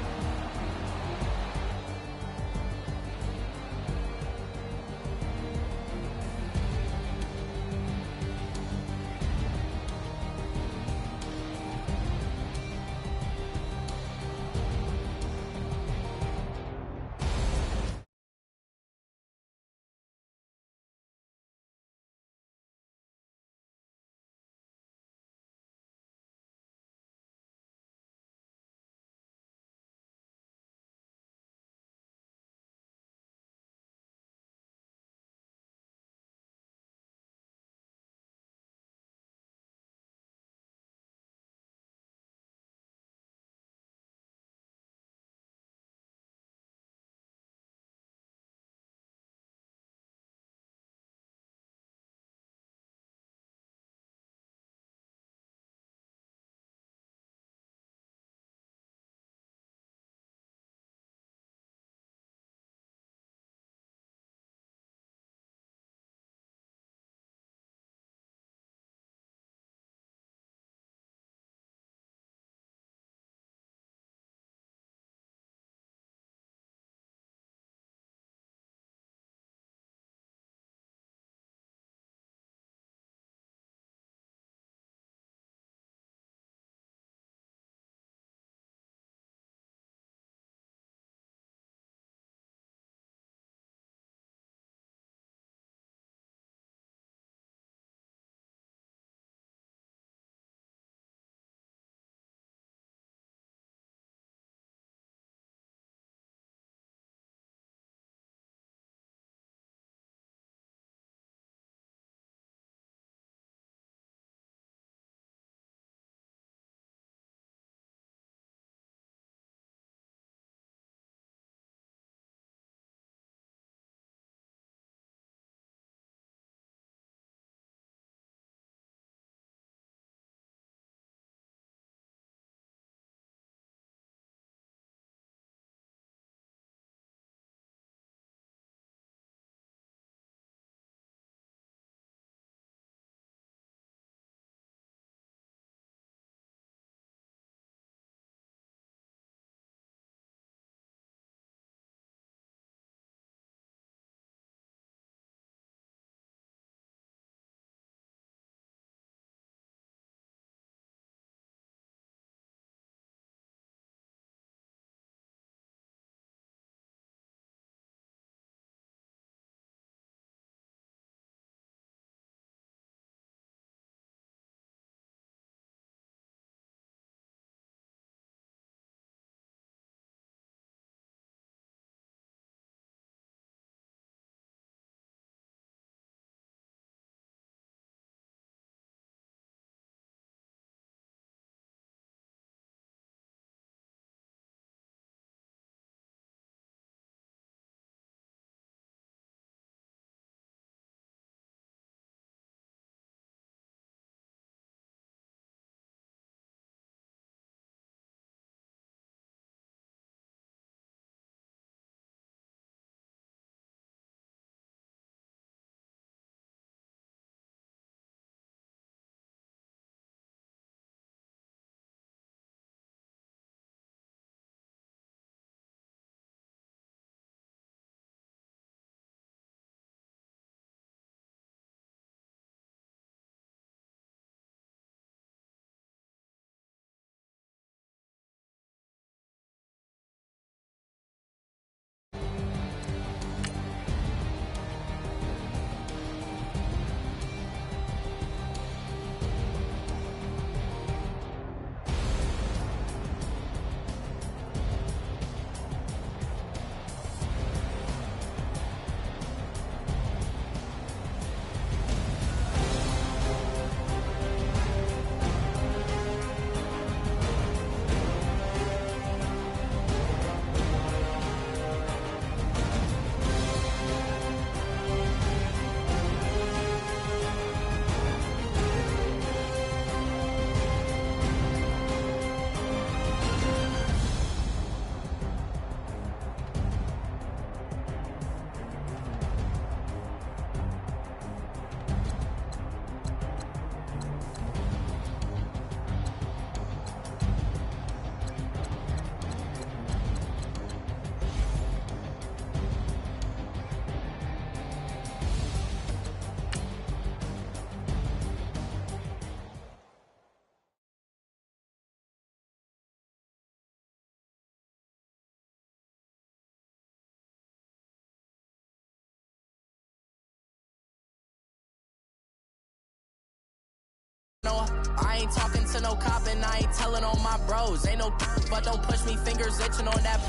I ain't talking to no cop and I ain't telling on my bros. Ain't no but don't push me, fingers itching on that.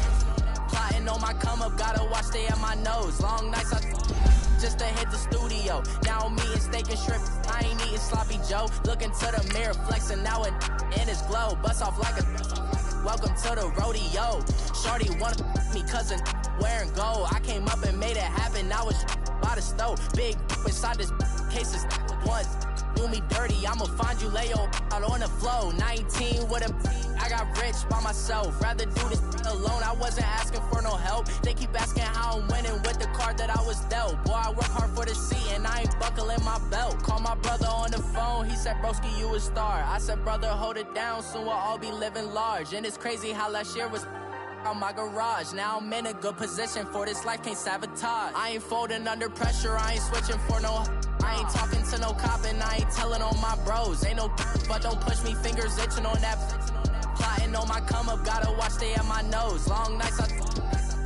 Plotting on my come up, gotta watch stay at my nose. Long nights just to hit the studio. Now I'm eating steak and shrimp. I ain't eating sloppy Joe. Looking to the mirror, flexing now and in his glow. Bust off like a welcome to the rodeo. Shorty wanna me cousin wearing gold. I came up and made it happen. I was by the stove. Big inside this case is once. Do me dirty, I'ma find you, lay your out on the floor. 19 with a I got rich by myself. Rather do this alone, I wasn't asking for no help. They keep asking how I'm winning with the card that I was dealt. Boy, I work hard for the seat and I ain't buckling my belt. Call my brother on the phone, he said, broski, you a star. I said, brother, hold it down, soon we'll all be living large. And it's crazy how last year was on my garage. Now I'm in a good position for this life, can't sabotage. I ain't folding under pressure, I ain't switching for no. I ain't talking to no cop and I ain't telling on my bros. Ain't no but don't push me, fingers itching on that. Plotting on my come up, gotta watch stay at my nose. Long nights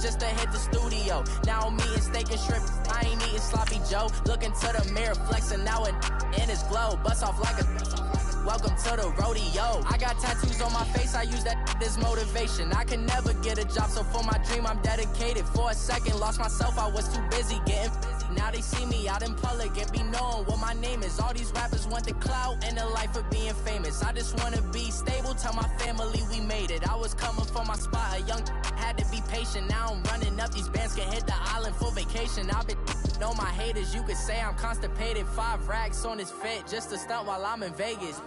just to hit the studio. Now I'm eating steak and shrimp. I ain't eating sloppy Joe. Looking to the mirror, flexing now and in his glow. Bust off like a welcome to the rodeo. I got tattoos on my face, I use that as motivation. I can never get a job, so for my dream I'm dedicated. For a second, lost myself, I was too busy getting busy. Now they see me out in public and be knowing what my name is. All these rappers want the clout and the life of being famous. I just wanna be stable, tell my family we made it. I was coming for my spot, a young had to be patient. Now I'm running up, these bands can hit the island for vacation. I've been know my haters, you could say I'm constipated. 5 racks on his fit, just to stunt while I'm in Vegas.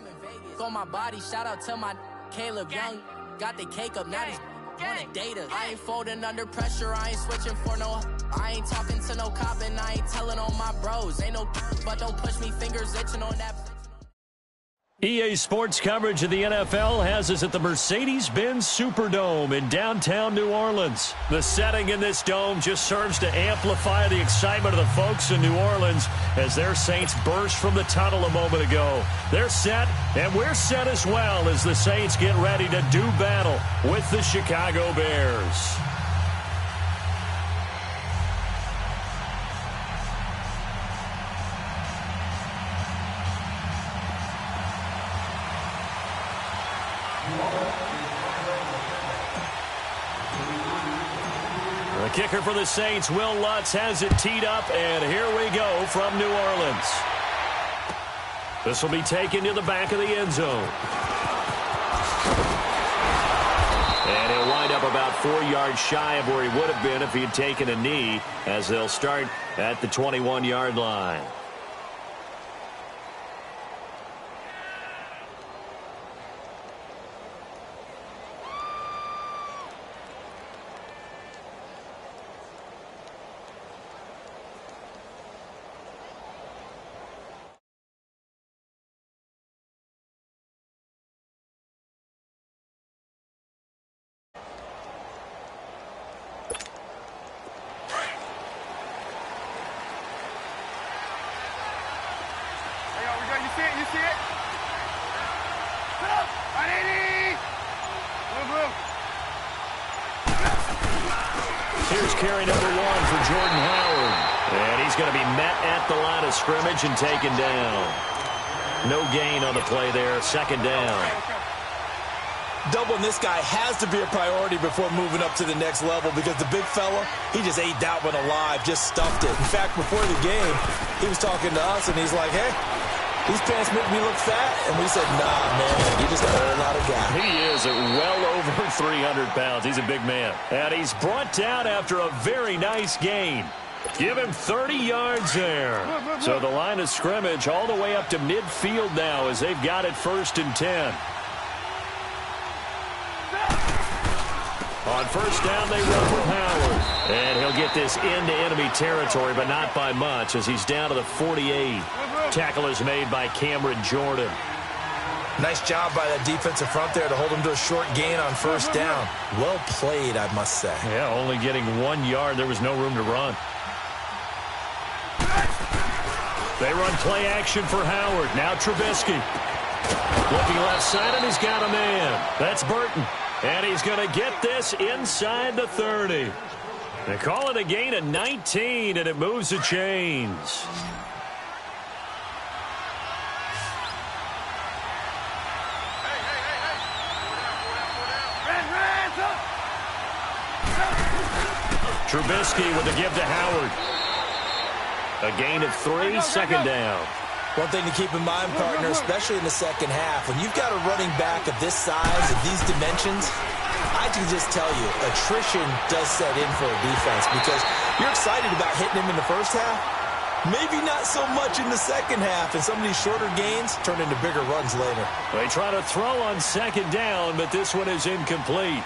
On my body, shout out to my Caleb Young. Got the cake up, now these wanna data. I ain't folding under pressure, I ain't switching for no. I ain't talking to no cop and I ain't telling on my bros. Ain't no but don't push me, fingers itching on that. EA Sports coverage of the NFL has us at the Mercedes-Benz Superdome in downtown New Orleans. The setting in this dome just serves to amplify the excitement of the folks in New Orleans as their Saints burst from the tunnel a moment ago. They're set, and we're set as well as the Saints get ready to do battle with the Chicago Bears. The kicker for the Saints, Will Lutz, has it teed up, and here we go from New Orleans. This will be taken to the back of the end zone. And he'll wind up about 4 yards shy of where he would have been if he had taken a knee, as they'll start at the 21-yard line. You see it? Here's carry number 1 for Jordan Howard. And he's going to be met at the line of scrimmage and taken down. No gain on the play there. Second down. Doubling this guy has to be a priority before moving up to the next level because the big fella, he just ate that one alive, just stuffed it. In fact, before the game, he was talking to us, and he's like, hey, these pants make me look fat. And we said, nah, man, you're just a whole lot of guy. He is at well over 300 pounds. He's a big man. And he's brought down after a very nice gain. Give him 30 yards there. So the line of scrimmage all the way up to midfield now as they've got it 1st and 10. On first down, they run with Howard. And he'll get this into enemy territory, but not by much as he's down to the 48. Tackle is made by Cameron Jordan. Nice job by that defensive front there to hold him to a short gain on first down. Well played, I must say. Yeah, only getting 1 yard. There was no room to run. They run play action for Howard. Now Trubisky. Looking left side, and he's got a man. That's Burton. And he's going to get this inside the 30. They call it a gain of 19, and it moves the chains. Trubisky with the give to Howard. A gain of 3, second down. One thing to keep in mind, partner, especially in the second half, when you've got a running back of this size, of these dimensions, I can just tell you, attrition does set in for a defense because you're excited about hitting him in the first half. Maybe not so much in the second half, and some of these shorter gains turn into bigger runs later. They try to throw on second down, but this one is incomplete.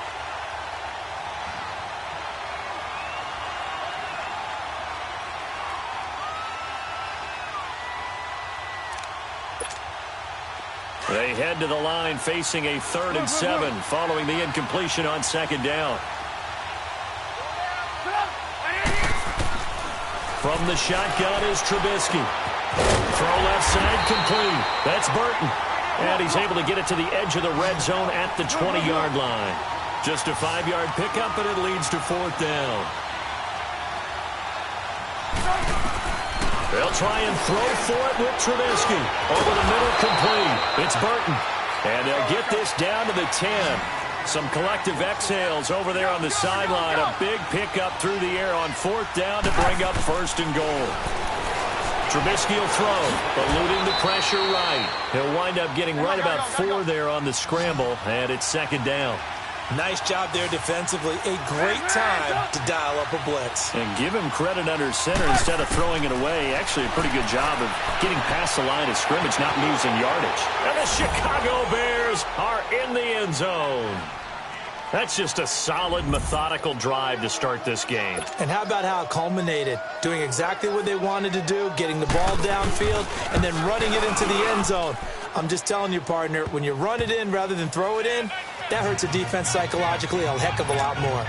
They head to the line facing a 3rd and 7 following the incompletion on second down. From the shotgun is Trubisky. Throw left side complete. That's Burton. And he's able to get it to the edge of the red zone at the 20-yard line. Just a 5-yard pickup, and it leads to 4th down. They'll try and throw for it with Trubisky. Over the middle, complete. It's Burton. And they'll get this down to the 10. Some collective exhales over there on the sideline. A big pickup through the air on 4th down to bring up 1st and goal. Trubisky will throw, eluding the pressure right. He'll wind up getting right about 4 there on the scramble, and it's 2nd down. Nice job there defensively. A great time to dial up a blitz. And give him credit under center instead of throwing it away. Actually a pretty good job of getting past the line of scrimmage, not losing yardage. And the Chicago Bears are in the end zone. That's just a solid, methodical drive to start this game. And how about how it culminated? Doing exactly what they wanted to do, getting the ball downfield, and then running it into the end zone. I'm just telling you, partner, when you run it in rather than throw it in, that hurts a defense psychologically a heck of a lot more.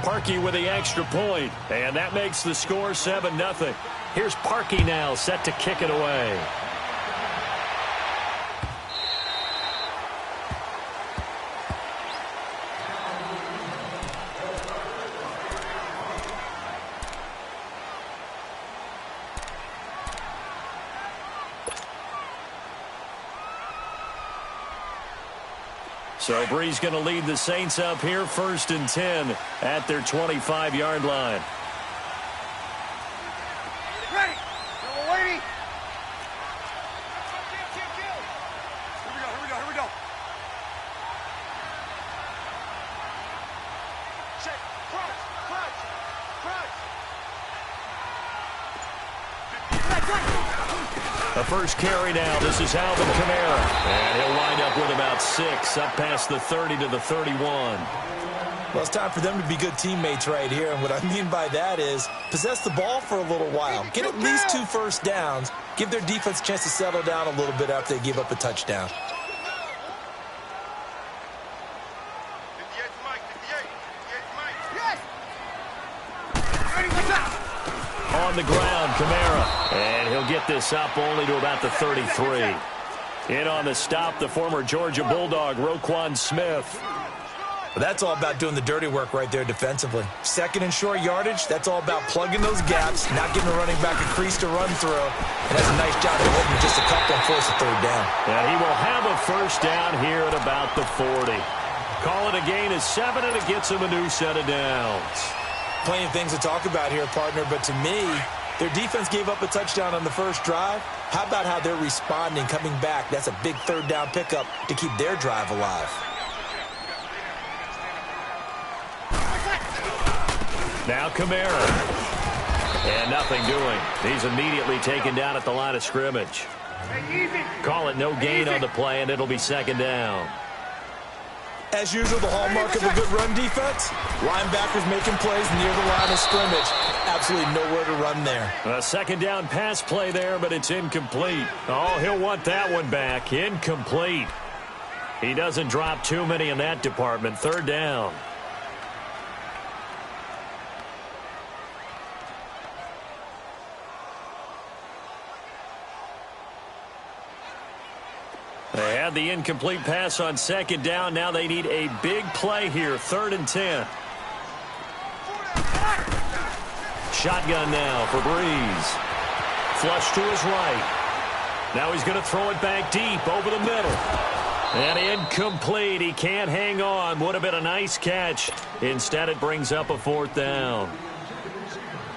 Parkey with the extra point, and that makes the score 7-0. Here's Parkey now, set to kick it away. So Bree's going to lead the Saints up here, 1st and 10 at their 25-yard line. Ready. We're waiting. Here we go. Check. Crunch. The first carry now. This is Alvin Kamara. And he'll wind up with about 6, up past the 30 to the 31. Well, it's time for them to be good teammates right here. And what I mean by that is possess the ball for a little while. Get at least 2 first downs. Give their defense a chance to settle down a little bit after they give up a touchdown. On the ground, Kamara. And he'll get this up only to about the 33. In on the stop, the former Georgia Bulldog, Roquan Smith. But that's all about doing the dirty work right there defensively. 2nd and short yardage, that's all about plugging those gaps, not giving a running back a crease to run through. And that's a nice job of holding just a couple and force a 3rd down. And he will have a 1st down here at about the 40. Call it a gain of 7, and it gets him a new set of downs. Plenty of things to talk about here, partner, but to me, their defense gave up a touchdown on the first drive. How about how they're responding, coming back? That's a big 3rd down pickup to keep their drive alive. Now Kamara. And nothing doing. He's immediately taken down at the line of scrimmage. Call it no gain on the play, and it'll be 2nd down. As usual, the hallmark of a good run defense, linebackers making plays near the line of scrimmage. Absolutely nowhere to run there. A 2nd down pass play there, but it's incomplete. Oh, he'll want that one back. Incomplete. He doesn't drop too many in that department. 3rd down. They had the incomplete pass on 2nd down. Now they need a big play here. 3rd and 10. Shotgun now for Breeze. Flush to his right. Now he's going to throw it back deep over the middle. And incomplete. He can't hang on. Would have been a nice catch. Instead, it brings up a 4th down.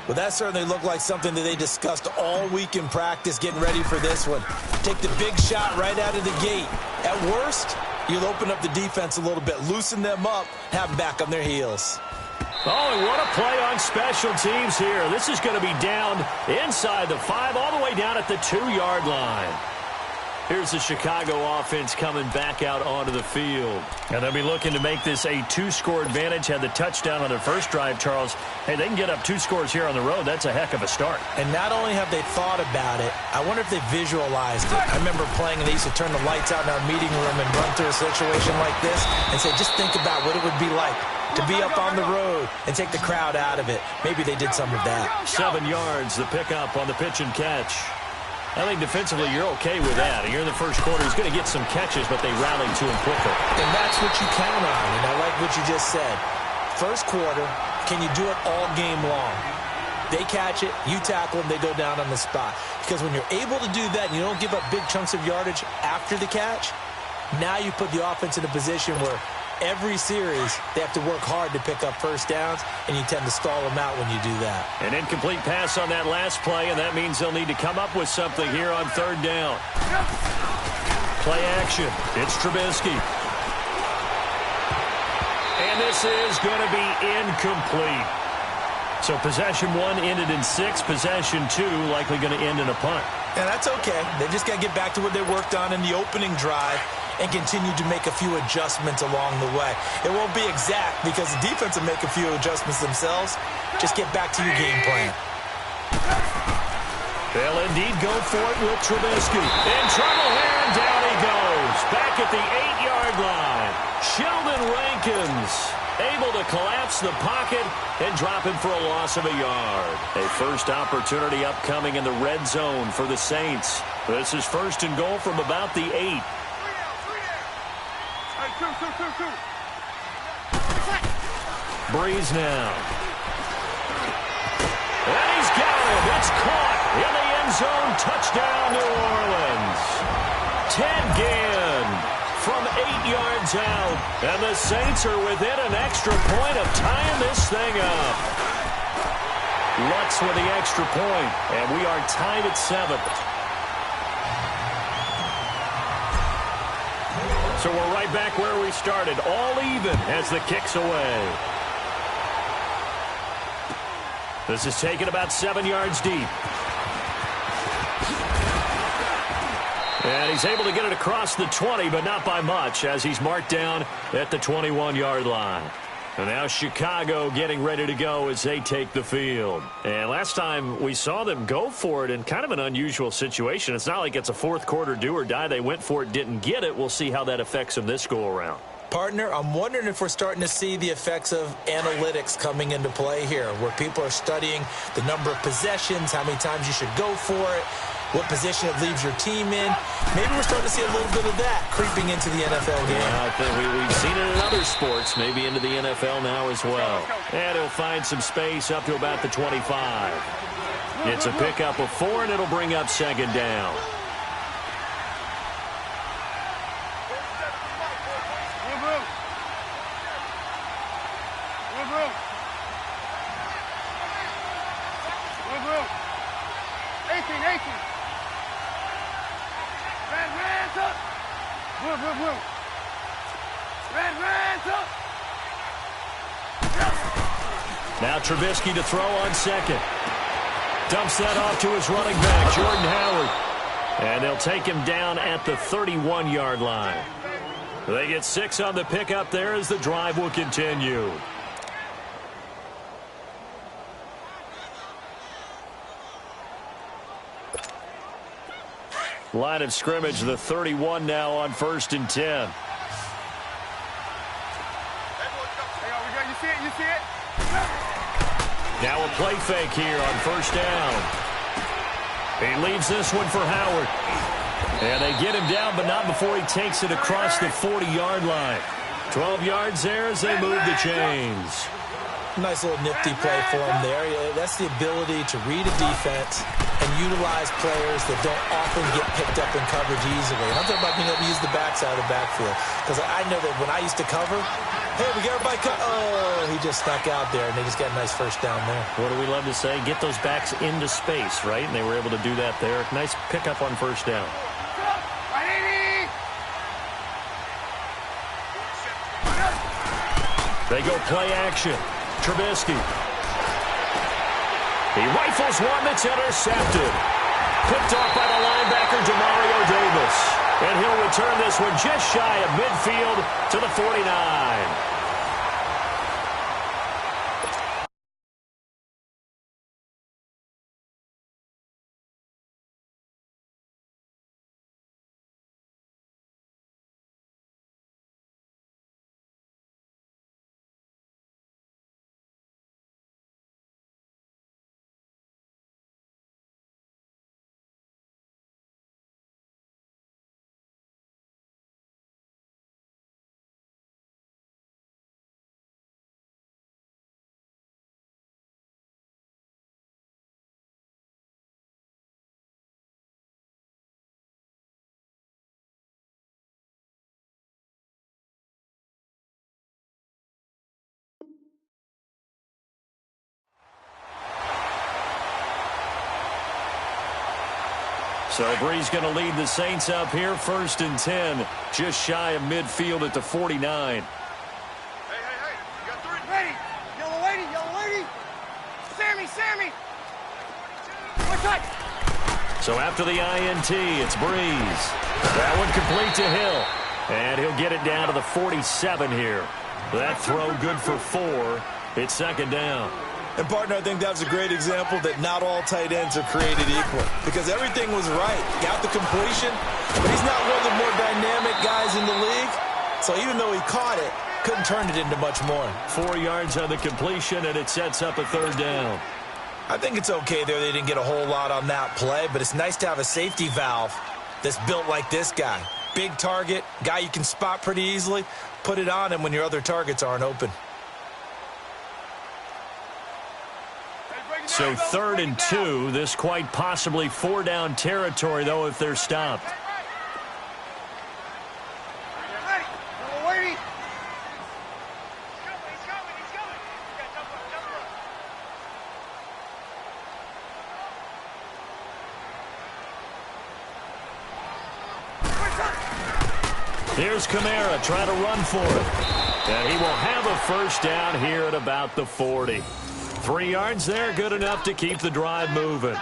Well, that certainly looked like something that they discussed all week in practice getting ready for this one. Take the big shot right out of the gate. At worst, you'll open up the defense a little bit, loosen them up, have them back on their heels. Oh, and what a play on special teams here. This is going to be down inside the 5, all the way down at the 2-yard line. Here's the Chicago offense coming back out onto the field. And they'll be looking to make this a 2-score advantage. Had the touchdown on their first drive, Charles. Hey, they can get up 2 scores here on the road. That's a heck of a start. And not only have they thought about it, I wonder if they visualized it. I remember playing, and they used to turn the lights out in our meeting room and run through a situation like this and say, just think about what it would be like to be up on the road and take the crowd out of it. Maybe they did some of that. 7 yards, the pickup on the pitch and catch. I think defensively you're okay with that. You're in the first quarter. He's going to get some catches, but they rallied to him quickly. And that's what you count on, and I like what you just said. First quarter, can you do it all game long? They catch it, you tackle them, they go down on the spot. Because when you're able to do that and you don't give up big chunks of yardage after the catch, now you put the offense in a position where every series, they have to work hard to pick up first downs, and you tend to stall them out when you do that. An incomplete pass on that last play, and that means they'll need to come up with something here on 3rd down. Play action. It's Trubisky. And this is going to be incomplete. So possession 1 ended in 6. Possession 2 likely going to end in a punt. And that's okay. They just got to get back to what they worked on in the opening drive and continue to make a few adjustments along the way. It won't be exact because the defense will make a few adjustments themselves. Just get back to your game plan. They'll indeed go for it with Trubisky. In trouble here, and down he goes. Back at the 8-yard line. Sheldon Rankins able to collapse the pocket and drop him for a loss of a yard. A first opportunity upcoming in the red zone for the Saints. This is 1st and goal from about the 8. Breeze now. And he's got it. It's caught in the end zone. Touchdown, New Orleans. Ted Ginn from 8 yards out. And the Saints are within an extra point of tying this thing up. Lutz with the extra point. And we are tied at 7. So we're right back where we started, all even as the kick's away. This is taken about 7 yards deep. And he's able to get it across the 20, but not by much, as he's marked down at the 21-yard line. And now Chicago getting ready to go as they take the field. And last time we saw them go for it in kind of an unusual situation. It's not like it's a 4th quarter do or die. They went for it, didn't get it. We'll see how that affects them this go-around. Partner, I'm wondering if we're starting to see the effects of analytics coming into play here, where people are studying the number of possessions, how many times you should go for it, what position it leaves your team in. Maybe we're starting to see a little bit of that creeping into the NFL game. I think we've seen it in other sports, maybe into the NFL now as well. And he'll find some space up to about the 25. It's a pickup of 4, and it'll bring up 2nd down. Now Trubisky to throw on 2nd. Dumps that off to his running back, Jordan Howard. And they'll take him down at the 31-yard line. They get 6 on the pickup there as the drive will continue. Line of scrimmage, the 31 now on 1st and 10. You see it? Now a play fake here on 1st down. He leaves this one for Howard. And they get him down, but not before he takes it across the 40-yard line. 12 yards there as they move the chains. Nice little nifty play for him there. Yeah, that's the ability to read a defense and utilize players that don't often get picked up in coverage easily. And I'm talking about being able to use the backside of the backfield. Because I know that when I used to cover, hey, we got everybody cut. Oh, he just snuck out there, and they just got a nice first down there. What do we love to say? Get those backs into space, right? And they were able to do that there. Nice pickup on first down. They go play action. Trubisky. He rifles one that's intercepted. Picked off by the linebacker, Demario Davis. And he'll return this one just shy of midfield to the 49. So Bree's going to lead the Saints up here, 1st and 10, just shy of midfield at the 49. Hey, you got 3. Ready. Yellow lady. Sammy. One touch. So after the INT, it's Breeze. That one complete to Hill. And he'll get it down to the 47 here. That throw good for 4. It's 2nd down. And, partner, I think that's a great example that not all tight ends are created equal. Because everything was right. Got the completion, but he's not one of the more dynamic guys in the league. So even though he caught it, couldn't turn it into much more. 4 yards on the completion, and it sets up a 3rd down. I think it's okay there. They didn't get a whole lot on that play, but it's nice to have a safety valve that's built like this guy. Big target, guy you can spot pretty easily. Put it on him when your other targets aren't open. So 3rd and 2, this quite possibly 4-down territory, though, if they're stopped. Waiting. Here's Kamara trying to run for it. And he will have a 1st down here at about the 40. 3 yards there, good enough to keep the drive moving.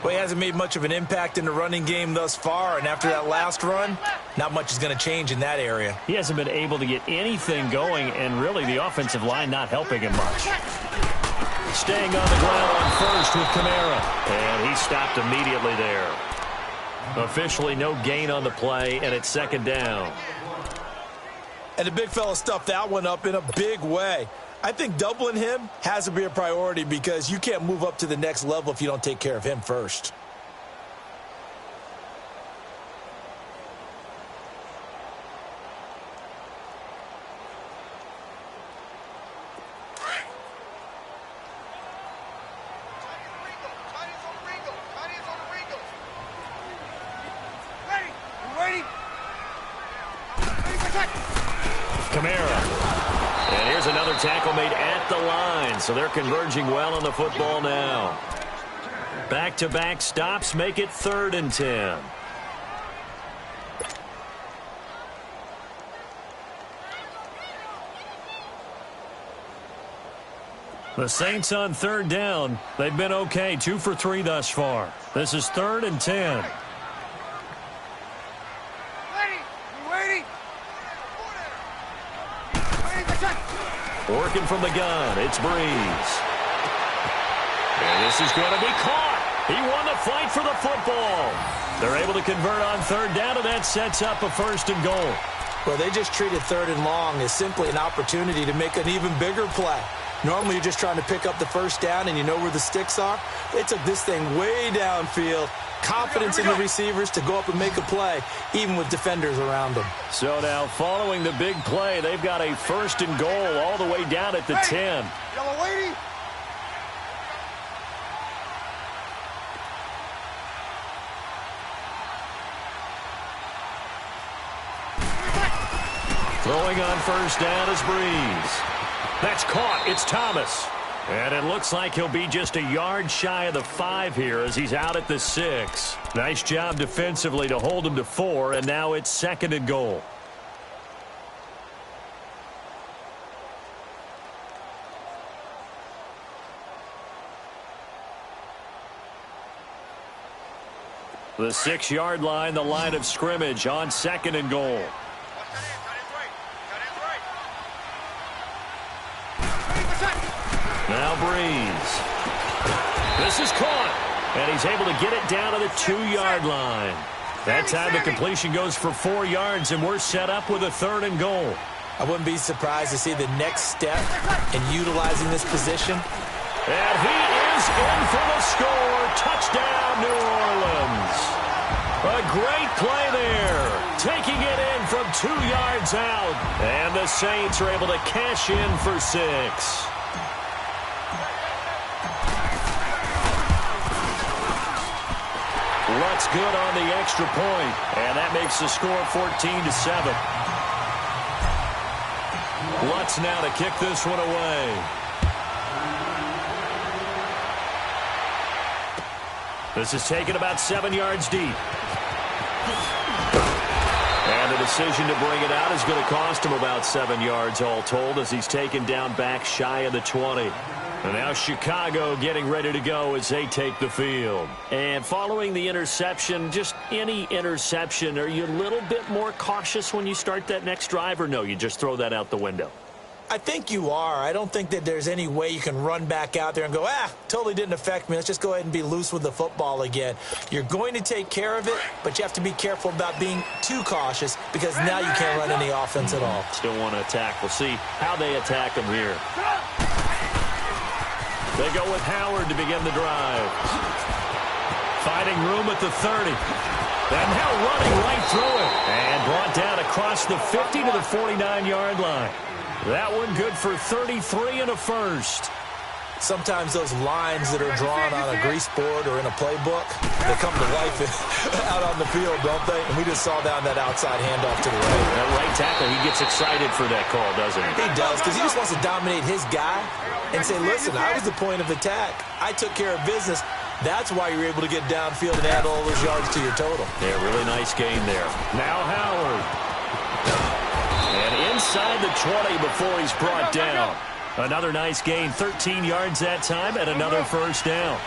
Well, he hasn't made much of an impact in the running game thus far, and after that last run, not much is going to change in that area. He hasn't been able to get anything going, and really the offensive line not helping him much. Staying on the ground on 1st with Kamara, and he stopped immediately there. Officially no gain on the play, and it's 2nd down. And the big fella stuffed that one up in a big way. I think doubling him has to be a priority because you can't move up to the next level if you don't take care of him first. Kamara. And here's another tackle made at the line, so they're converging well on the football now. Back-to-back stops make it 3rd and 10. The Saints on 3rd down. They've been okay, 2 for 3 thus far. This is 3rd and 10. Working from the gun, it's Breeze. And this is going to be caught. He won the fight for the football. They're able to convert on 3rd down, and that sets up a 1st and goal. Well, they just treated 3rd and long as simply an opportunity to make an even bigger play. Normally, you're just trying to pick up the first down and you know where the sticks are. They took this thing way downfield. Confidence in the receivers to go up and make a play, even with defenders around them. So now, following the big play, they've got a 1st and goal all the way down at the 10. Yellow lady. Throwing on 1st down is Breeze. That's caught. It's Thomas. And it looks like he'll be just a yard shy of the 5 here as he's out at the 6. Nice job defensively to hold him to 4, and now it's 2nd and goal. The 6-yard line, the line of scrimmage on 2nd and goal. Now Breeze. This is caught, and he's able to get it down to the 2-yard line. That time the completion goes for 4 yards, and we're set up with a 3rd and goal. I wouldn't be surprised to see the next step in utilizing this position. And he is in for the score. Touchdown, New Orleans. A great play there. Taking it in from 2 yards out. And the Saints are able to cash in for 6. Lutz good on the extra point, and that makes the score 14-7. Lutz now to kick this one away. This is taken about 7 yards deep. And the decision to bring it out is going to cost him about 7 yards all told as he's taken down back shy of the 20. And now Chicago getting ready to go as they take the field. And following the interception, just any interception, are you a little bit more cautious when you start that next drive, or no, you just throw that out the window? I think you are. I don't think that there's any way you can run back out there and go, totally didn't affect me. Let's just go ahead and be loose with the football again. You're going to take care of it, but you have to be careful about being too cautious because now you can't run any offense at all. Still want to attack. We'll see how they attack him here. They go with Howard to begin the drive. Finding room at the 30. And now running right through it. And brought down across the 50 to the 49-yard line. That one good for 33 and a 1st. Sometimes those lines that are drawn on a grease board or in a playbook, they come to life out on the field, don't they? And we just saw down that outside handoff to the right. That right tackle, he gets excited for that call, doesn't he? He does, because he just wants to dominate his guy and say, listen, I was the point of attack. I took care of business. That's why you're able to get downfield and add all those yards to your total. Yeah, really nice game there. Now Howard. And inside the 20 before he's brought down. Another nice gain, 13 yards that time, and another 1st down.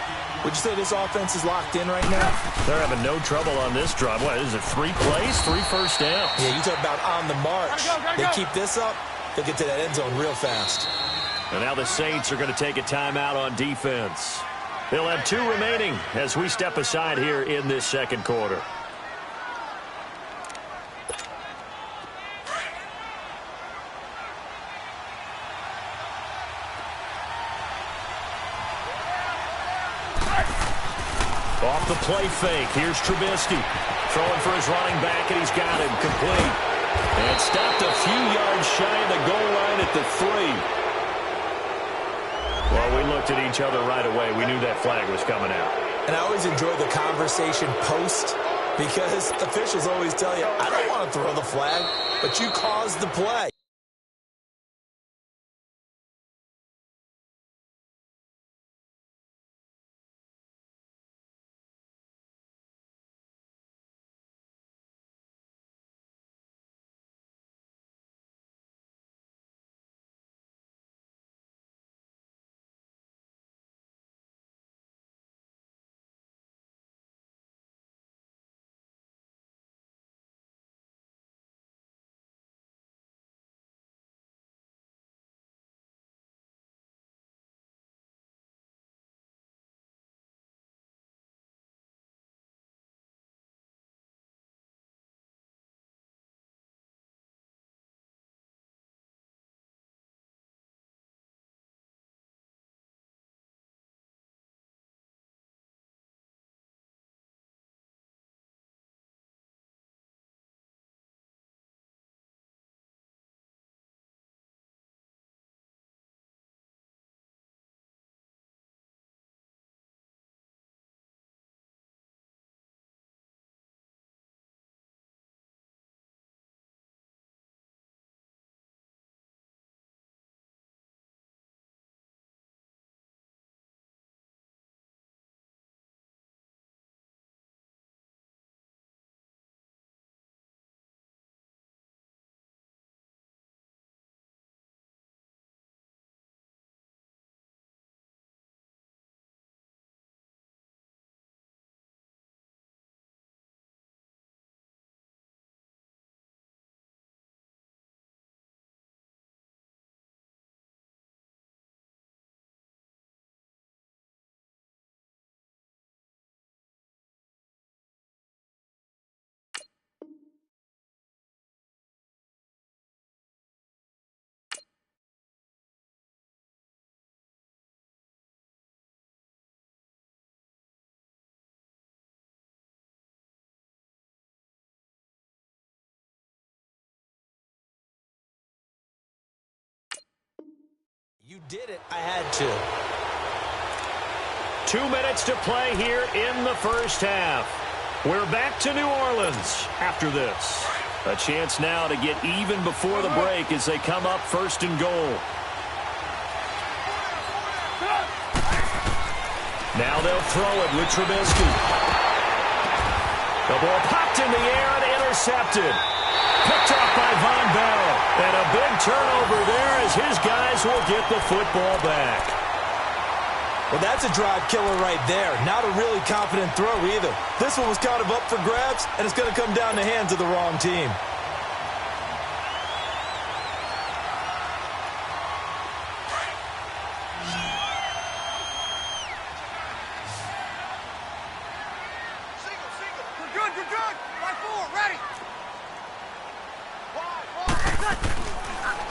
Would you say this offense is locked in right now? They're having no trouble on this drive. What is it, 3 plays, 3 first downs? Yeah, you talk about on the march. They keep this up, they'll get to that end zone real fast. And now the Saints are going to take a timeout on defense. They'll have 2 remaining as we step aside here in this 2nd quarter. Off the play fake. Here's Trubisky. Throwing for his running back, and he's got him complete. And stopped a few yards shy of the goal line at the 3. Well, we looked at each other right away. We knew that flag was coming out. And I always enjoy the conversation post because officials always tell you, I don't want to throw the flag, but you caused the play. You did it. I had to. 2 minutes to play here in the first half. We're back to New Orleans after this. A chance now to get even before the break as they come up first and goal. Now they'll throw it with Trubisky. The ball popped in the air and intercepted. Picked off by Von Bell. And a big turnover there as his guys will get the football back. Well, that's a drive killer right there. Not a really confident throw either. This one was kind of up for grabs, and it's going to come down the hands of the wrong team.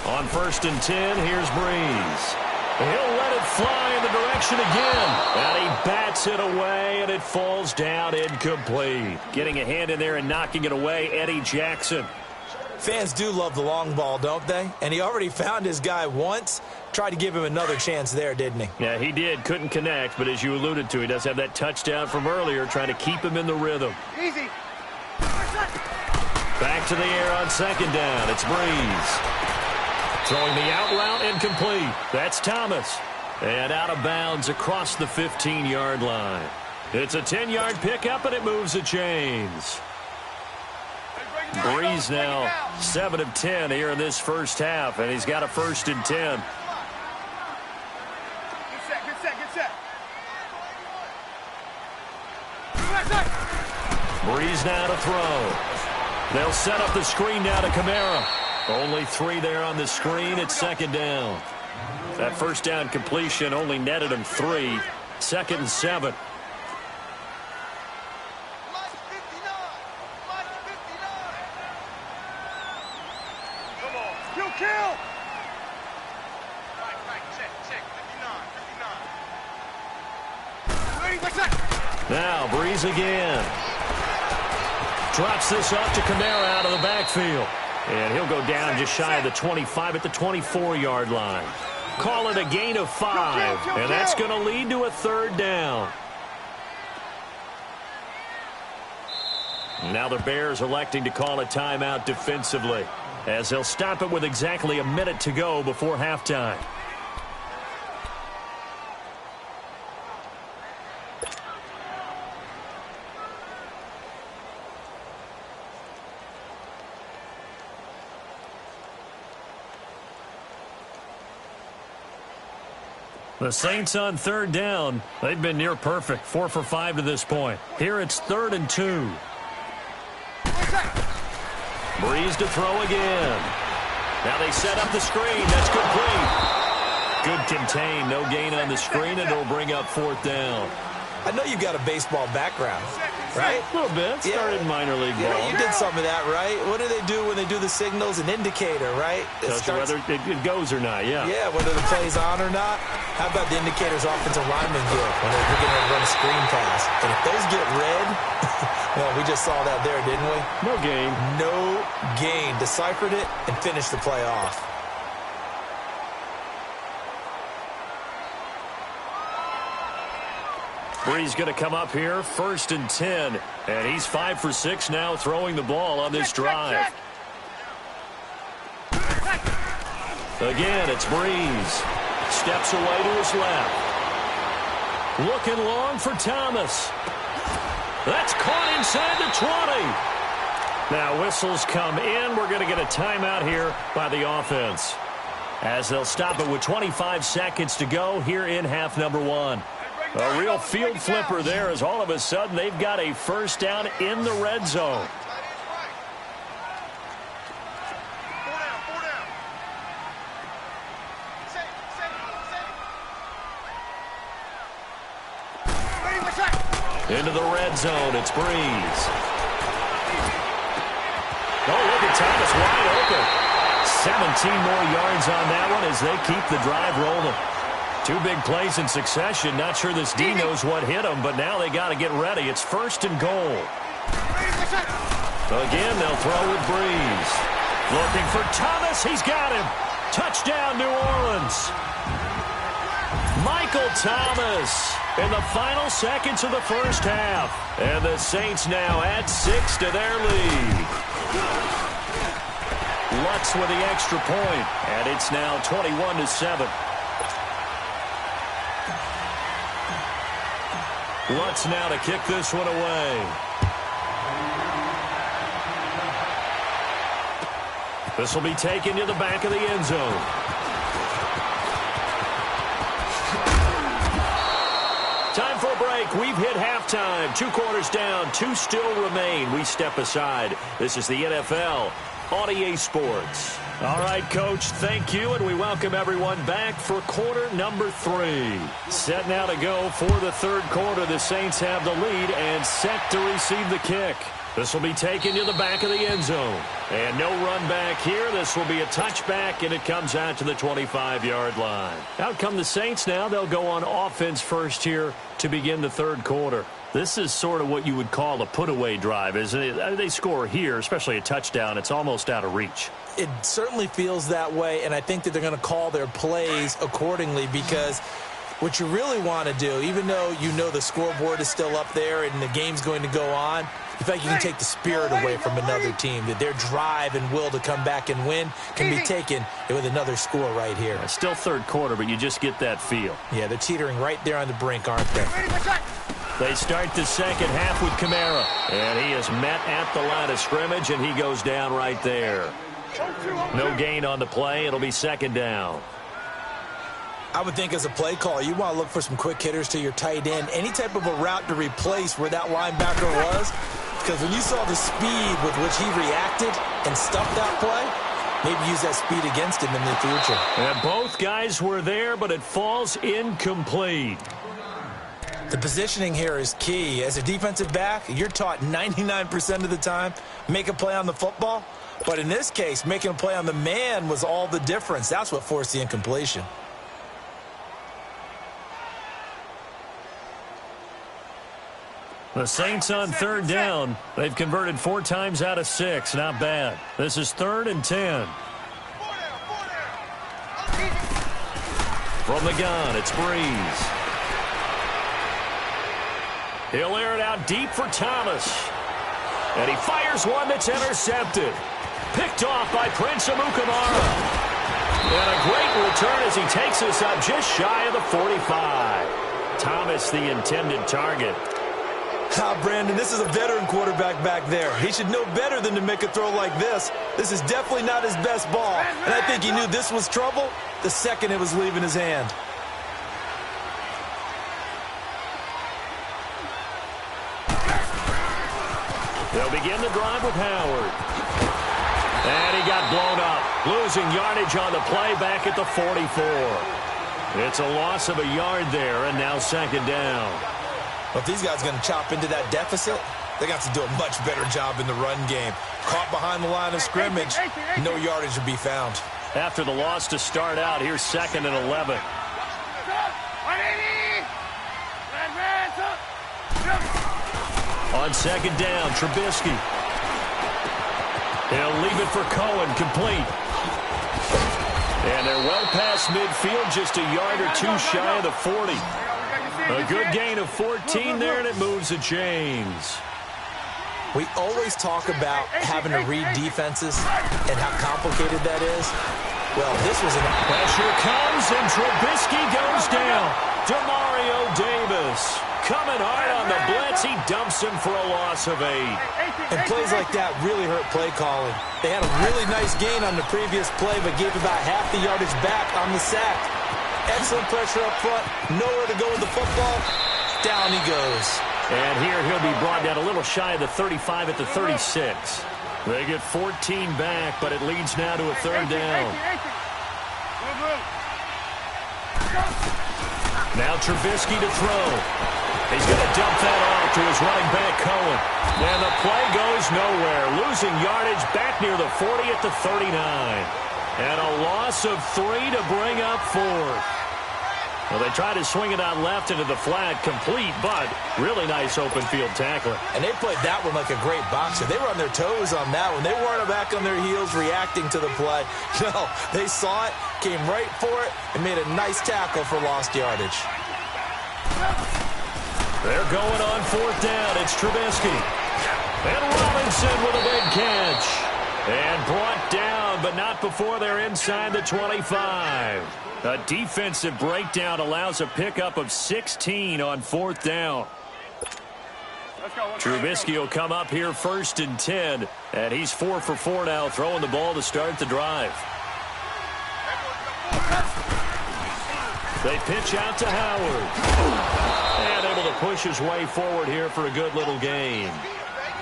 On first and 10, here's Breeze. He'll let it fly in the direction again. And he bats it away, and it falls down incomplete. Getting a hand in there and knocking it away, Eddie Jackson. Fans do love the long ball, don't they? And he already found his guy once. Tried to give him another chance there, didn't he? Yeah, he did. Couldn't connect, but as you alluded to, he does have that touchdown from earlier, trying to keep him in the rhythm. Easy. Back to the air on second down. It's Breeze. Throwing the out route incomplete. That's Thomas. And out of bounds across the 15-yard line. It's a 10-yard pickup, and it moves the chains. Breeze now 7 of 10 here in this first half, and he's got a first and 10. Good set, good set, good set. Breeze now to throw. They'll set up the screen now to Kamara. Only 3 there on the screen. It's second down. That first down completion only netted him 3. Second and 7. Come on. Kill. Right, check. 59. Now Breeze again. Drops this up to Kamara out of the backfield. And he'll go down just shy of the 25 at the 24-yard line. Call it a gain of 5. And that's going to lead to a third down. Now the Bears electing to call a timeout defensively, as they'll stop it with exactly a minute to go before halftime. The Saints on third down. They've been near perfect. 4 for 5 to this point. Here it's 3rd and 2. Breeze to throw again. Now they set up the screen. That's complete. Good contain. No gain on the screen, and it'll bring up 4th down. I know you've got a baseball background, right? A little bit. Started minor league ball. Yeah, you did some of that, right? What do they do when they do the signals? An indicator, right? Tells you whether it goes or not, yeah. Yeah, whether the play's on or not. How about the indicators offensive linemen get when they're getting ready to run a screen pass? And if those get red, well, we just saw that there, didn't we? No gain. No gain. Deciphered it and finished the play off. Breeze going to come up here, 1st and 10. And he's 5 for 6 now throwing the ball on this drive. Again, it's Breeze. Steps away to his left. Looking long for Thomas. That's caught inside the 20. Now whistles come in. We're going to get a timeout here by the offense, as they'll stop it with 25 seconds to go here in half number 1. A real field flipper there, as all of a sudden they've got a first down in the red zone. Into the red zone, it's Breeze. Oh, look at Thomas wide open. 17 more yards on that one as they keep the drive rolling. 2 big plays in succession. Not sure this D knows what hit them, but now they got to get ready. It's 1st and goal. Again, they'll throw with Breeze. Looking for Thomas. He's got him. Touchdown, New Orleans. Michael Thomas in the final seconds of the first half. And the Saints now add 6 to their lead. Lutz with the extra point, and it's now 21-7. Lutz now to kick this one away. This will be taken to the back of the end zone. Time for a break. We've hit halftime. 2 quarters down. 2 still remain. We step aside. This is the NFL on EA Sports. All right, Coach, thank you, and we welcome everyone back for quarter number 3. Set now to go for the third quarter. The Saints have the lead and set to receive the kick. This will be taken to the back of the end zone. And no run back here. This will be a touchback, and it comes out to the 25-yard line. Out come the Saints now. They'll go on offense first here to begin the third quarter. This is sort of what you would call a put-away drive, isn't it? They score here, especially a touchdown. It's almost out of reach. It certainly feels that way, and I think that they're going to call their plays accordingly, because what you really want to do, even though you know the scoreboard is still up there and the game's going to go on, in fact, you can take the spirit away from another team, that their drive and will to come back and win can be taken with another score right here. It's still third quarter, but you just get that feel. Yeah, they're teetering right there on the brink, aren't they? They start the second half with Kamara, and he is met at the line of scrimmage, and he goes down right there. No gain on the play. It'll be second down. I would think as a play call, you want to look for some quick hitters to your tight end. Any type of a route to replace where that linebacker was. Because when you saw the speed with which he reacted and stuffed that play, maybe use that speed against him in the future. And both guys were there, but it falls incomplete. The positioning here is key. As a defensive back, you're taught 99% of the time, make a play on the football. But in this case, making a play on the man was all the difference. That's what forced the incompletion. The Saints on third down. They've converted 4 times out of 6. Not bad. This is 3rd and 10. From the gun, it's Breeze. He'll air it out deep for Thomas. And he fires one that's intercepted. Picked off by Prince Amukamara. And a great return as he takes us up just shy of the 45. Thomas, the intended target. Brandon, this is a veteran quarterback back there. He should know better than to make a throw like this. This is definitely not his best ball. And I think he knew this was trouble the second it was leaving his hand. They'll begin the drive with Howard. And he got blown up. Losing yardage on the play back at the 44. It's a loss of a yard there, and now second down. Well, if these guys are going to chop into that deficit, they got to do a much better job in the run game. Caught behind the line of scrimmage, no yardage to be found. After the loss to start out, here's 2nd and 11. On second down, Trubisky. He'll leave it for Cohen, complete. And they're well past midfield, just a yard or 2 shy of the 40. A good gain of 14 there, and it moves the chains. We always talk about having to read defenses and how complicated that is. Well, this was pressure comes, and Trubisky goes down. Demario Davis coming hard on the blitz. He dumps him for a loss of 8. And plays like that really hurt play calling. They had a really nice gain on the previous play, but gave about half the yardage back on the sack. Excellent pressure up front. Nowhere to go with the football. Down he goes. And here he'll be brought down a little shy of the 35 at the 36. They get 14 back, but it leads now to a third down. Now Trubisky to throw. He's going to dump that off to his running back, Cohen. And the play goes nowhere. Losing yardage back near the 40 at the 39. And a loss of 3 to bring up 4th. Well, they tried to swing it out left into the flat, complete, but really nice open field tackling. And they played that one like a great boxer. They were on their toes on that one. They weren't back on their heels reacting to the play. No, they saw it, came right for it, and made a nice tackle for lost yardage. They're going on fourth down. It's Trubisky. And Robinson with a big catch. And brought down, but not before they're inside the 25. A defensive breakdown allows a pickup of 16 on fourth down. Trubisky will come up here first and 10, and he's 4 for 4 now, throwing the ball to start the drive. They pitch out to Howard. And able to push his way forward here for a good little gain.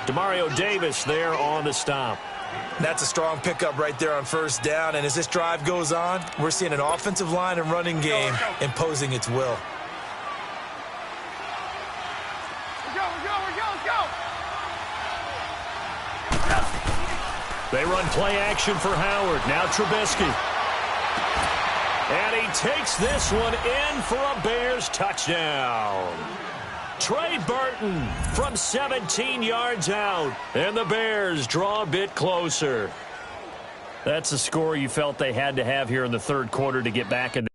Demario Davis there on the stop. That's a strong pickup right there on first down, and as this drive goes on, we're seeing an offensive line and running game imposing its will. They run play action for Howard. Now Trubisky. And he takes this one in for a Bears touchdown. Trey Burton from 17 yards out. And the Bears draw a bit closer. That's a score you felt they had to have here in the third quarter to get back in the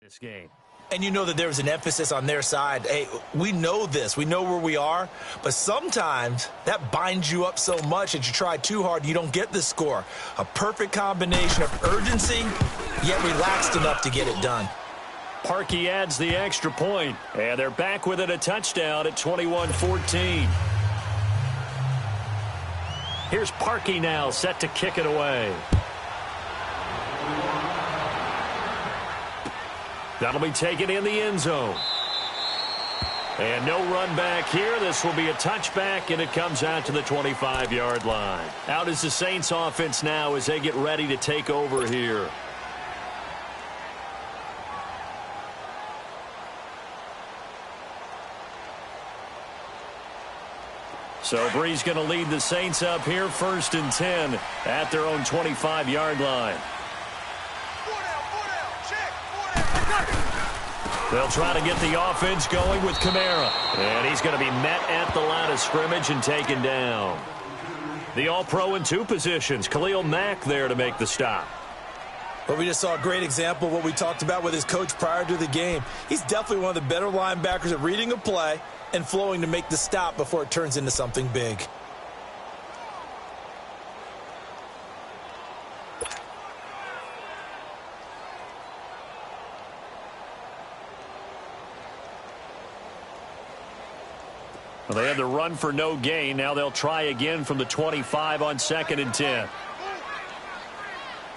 this game. And you know that there's an emphasis on their side. Hey, we know this. We know where we are. But sometimes that binds you up so much that you try too hard and you don't get the score. A perfect combination of urgency, yet relaxed enough to get it done. Parkey adds the extra point, and they're back within a touchdown at 21-14. Here's Parkey now, set to kick it away. That'll be taken in the end zone. And no run back here. This will be a touchback, and it comes out to the 25-yard line. Out is the Saints offense now as they get ready to take over here. So Bree's going to lead the Saints up here, 1st and 10 at their own 25-yard line. They'll try to get the offense going with Kamara. And he's going to be met at the line of scrimmage and taken down. The All-Pro in 2 positions. Khalil Mack there to make the stop. Well, we just saw a great example of what we talked about with his coach prior to the game. He's definitely one of the better linebackers at reading a play and flowing to make the stop before it turns into something big. Well, they had the run for no gain. Now they'll try again from the 25 on 2nd and 10.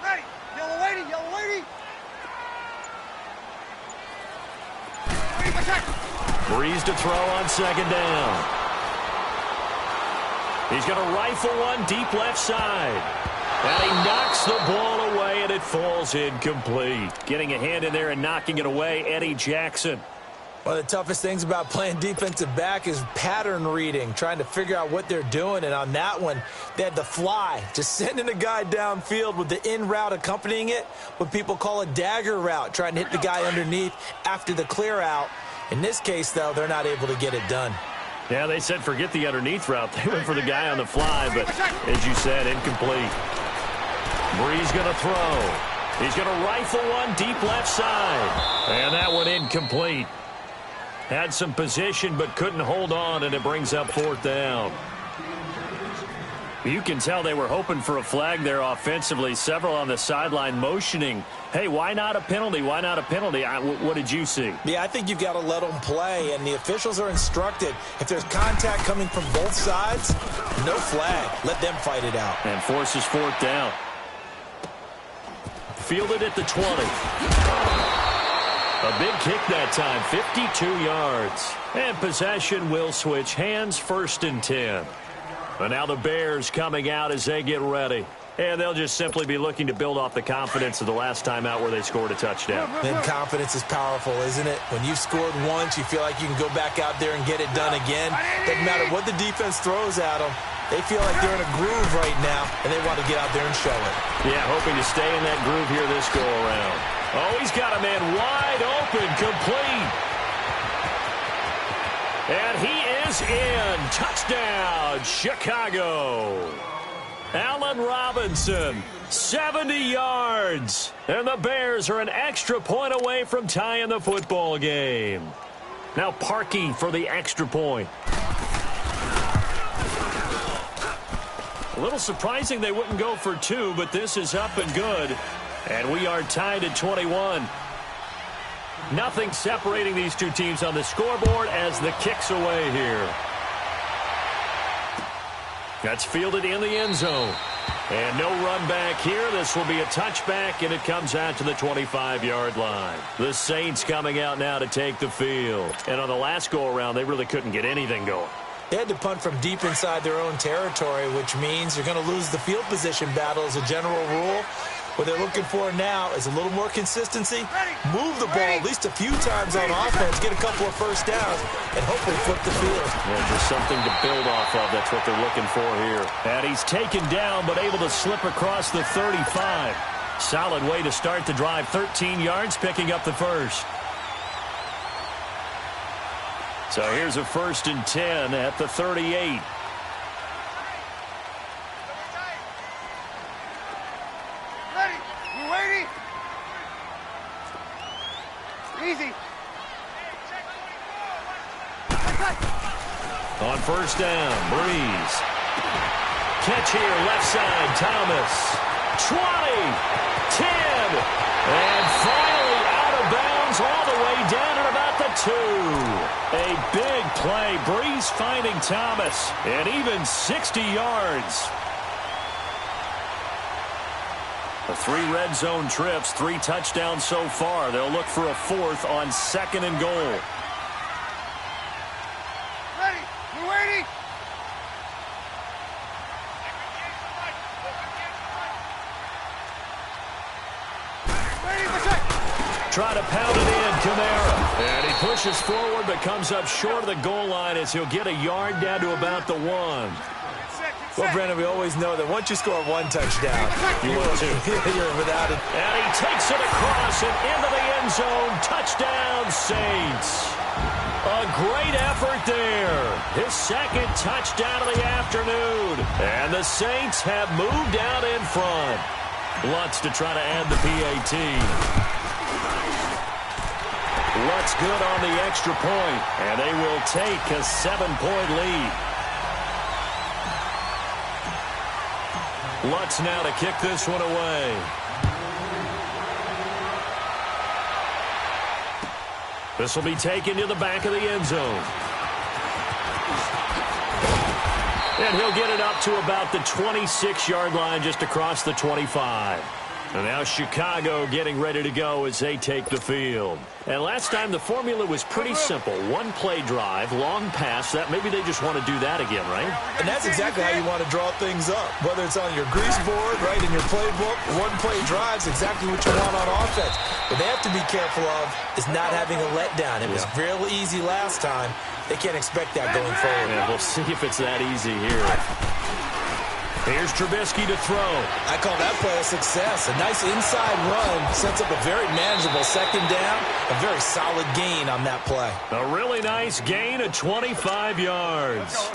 Ready. Yellow lady, yellow lady. Breeze to throw on 2nd down. He's going to rifle one deep left side. And he knocks the ball away, and it falls incomplete. Getting a hand in there and knocking it away, Eddie Jackson. One of the toughest things about playing defensive back is pattern reading, trying to figure out what they're doing. And on that one, they had the fly, just sending a guy downfield with the in route accompanying it, what people call a dagger route, trying to hit the guy underneath after the clear out. In this case, though, they're not able to get it done. Yeah, they said forget the underneath route. They went for the guy on the fly, but as you said, incomplete. Breeze going to throw. He's going to rifle one deep left side. And that one incomplete. Had some position but couldn't hold on, and it brings up 4th down. You can tell they were hoping for a flag there offensively. Several on the sideline motioning, hey, why not a penalty? Why not a penalty? What did you see? Yeah, I think you've got to let them play, and the officials are instructed. If there's contact coming from both sides, no flag. Let them fight it out. And forces 4th down. Fielded at the 20. A big kick that time, 52 yards. And possession will switch hands, 1st and 10. But now the Bears coming out as they get ready. And they'll just simply be looking to build off the confidence of the last time out where they scored a touchdown. And confidence is powerful, isn't it? When you've scored once, you feel like you can go back out there and get it done again. Doesn't matter what the defense throws at them. They feel like they're in a groove right now, and they want to get out there and show it. Yeah, hoping to stay in that groove here this go-around. Oh, he's got a man wide open, complete. And he is in. Touchdown, Chicago. Allen Robinson, 70 yards. And the Bears are an extra point away from tying the football game. Now Parkey for the extra point. A little surprising they wouldn't go for 2, but this is up and good. And we are tied at 21. Nothing separating these two teams on the scoreboard as the kick's away here. That's fielded in the end zone. And no run back here. This will be a touchback, and it comes out to the 25-yard line. The Saints coming out now to take the field. And on the last go-around, they really couldn't get anything going. They had to punt from deep inside their own territory, which means you're going to lose the field position battle as a general rule. What they're looking for now is a little more consistency, move the ball at least a few times on offense, get a couple of first downs, and hopefully flip the field. Yeah, just something to build off of. That's what they're looking for here. And he's taken down, but able to slip across the 35. Solid way to start the drive. 13 yards, picking up the first. So here's a 1st and 10 at the 38. Easy. On 1st down, Breeze. Catch here, left side, Thomas. 20, 10, and finally out of bounds all the way down at about the 2. A big play, Breeze finding Thomas, and even 60 yards. The 3 red zone trips, 3 touchdowns so far. They'll look for a 4th on 2nd and goal. Ready. We're waiting. Try to pound it in, Kamara. And he pushes forward but comes up short of the goal line as he'll get a yard down to about the 1. Well, Brandon, we always know that once you score 1 touchdown, you will too. You're without it. And he takes it across and into the end zone. Touchdown, Saints. A great effort there. His 2nd touchdown of the afternoon. And the Saints have moved out in front. Lutz to try to add the PAT. Lutz good on the extra point. And they will take a 7-point lead. Lutz now to kick this one away. This will be taken to the back of the end zone. And he'll get it up to about the 26-yard line, just across the 25. And now Chicago getting ready to go as they take the field. And last time the formula was pretty simple. One play drive, long pass. That maybe they just want to do that again, right? And that's exactly how you want to draw things up. Whether it's on your grease board, right, in your playbook, one play drive's exactly what you want on offense. What they have to be careful of is not having a letdown. It was real easy last time. They can't expect that going forward. Yeah, we'll see if it's that easy here. Here's Trubisky to throw. I call that play a success. A nice inside run sets up a very manageable second down. A very solid gain on that play. A really nice gain of 25 yards.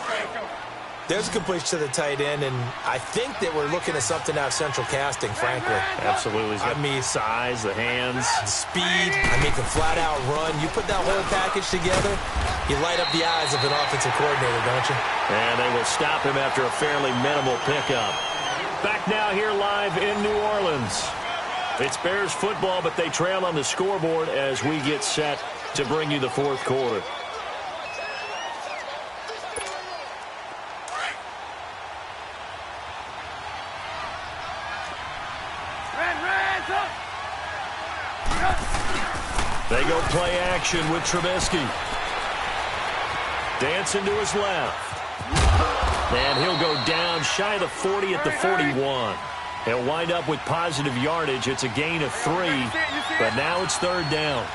There's a completion to the tight end, and I think that we're looking at something out of central casting, frankly. Absolutely. I mean, size, the hands. Speed. I mean, the flat-out run. You put that whole package together, you light up the eyes of an offensive coordinator, don't you? And they will stop him after a fairly minimal pickup. Back now here live in New Orleans. It's Bears football, but they trail on the scoreboard as we get set to bring you the fourth quarter. They go play action with Trubisky. Dancing to his left. And he'll go down shy of the 40 at the 41. He'll wind up with positive yardage. It's a gain of 3, but now it's third down.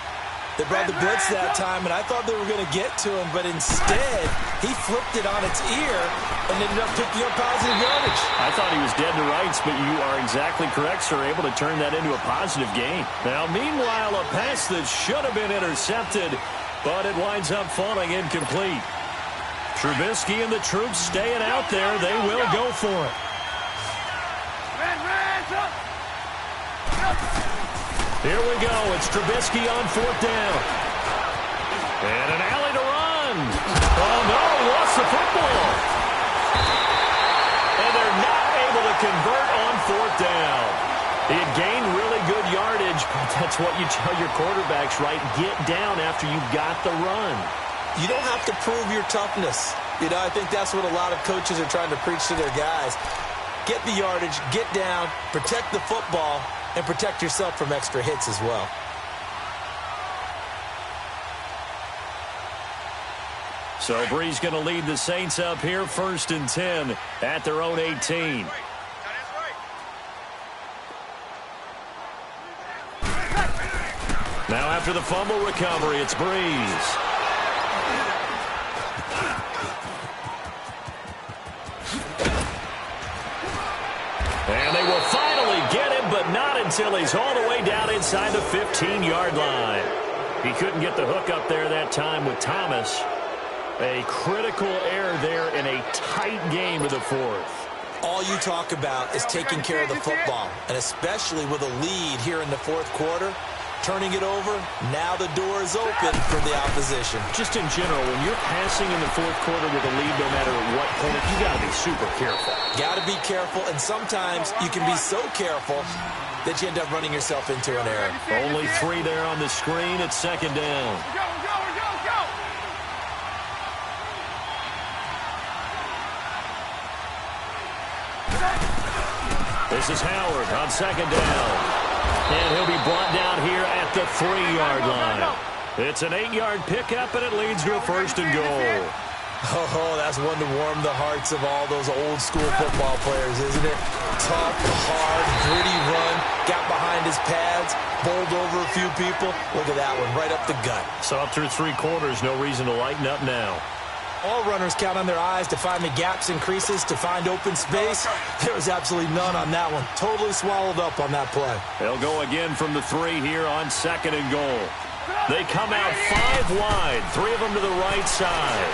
They brought the blitz that time, and I thought they were going to get to him, but instead, he flipped it on its ear and ended up picking up positive yardage. I thought he was dead to rights, but you are exactly correct, sir, able to turn that into a positive gain. Now, meanwhile, a pass that should have been intercepted, but it winds up falling incomplete. Trubisky and the troops staying out there. They will go for it. Here we go. It's Trubisky on fourth down. And an alley to run. Oh, no, lost the football. And they're not able to convert on fourth down. He had gained really good yardage, but that's what you tell your quarterbacks, right? Get down after you've got the run. You don't have to prove your toughness. You know, I think that's what a lot of coaches are trying to preach to their guys. Get the yardage, get down, protect the football, and protect yourself from extra hits as well. So Bree's going to lead the Saints up here, 1st and 10 at their own 18. Now after the fumble recovery, it's Breeze. And they will finally get him, but not until he's all the way down inside the 15-yard line. He couldn't get the hook up there that time with Thomas. A critical error there in a tight game of the fourth. All you talk about is taking care of the football, and especially with a lead here in the fourth quarter. Turning it over, now the door is open for the opposition. Just in general, when you're passing in the fourth quarter with a lead, no matter at what point, you got to be super careful. Got to be careful, and sometimes you can be so careful that you end up running yourself into an error. Only 3 there on the screen. It's second down. Go, go, go, go! This is Howard on second down. And he'll be brought down here at the 3-yard line. It's an 8-yard pickup, and it leads to a 1st and goal. Oh, that's one to warm the hearts of all those old-school football players, isn't it? Tough, hard, gritty run, got behind his pads, bowled over a few people. Look at that one, right up the gut. So up through 3 quarters, no reason to lighten up now. All runners count on their eyes to find the gaps and creases, to find open space. There was absolutely none on that one. Totally swallowed up on that play. They'll go again from the 3 here on 2nd and goal. They come out 5 wide, 3 of them to the right side.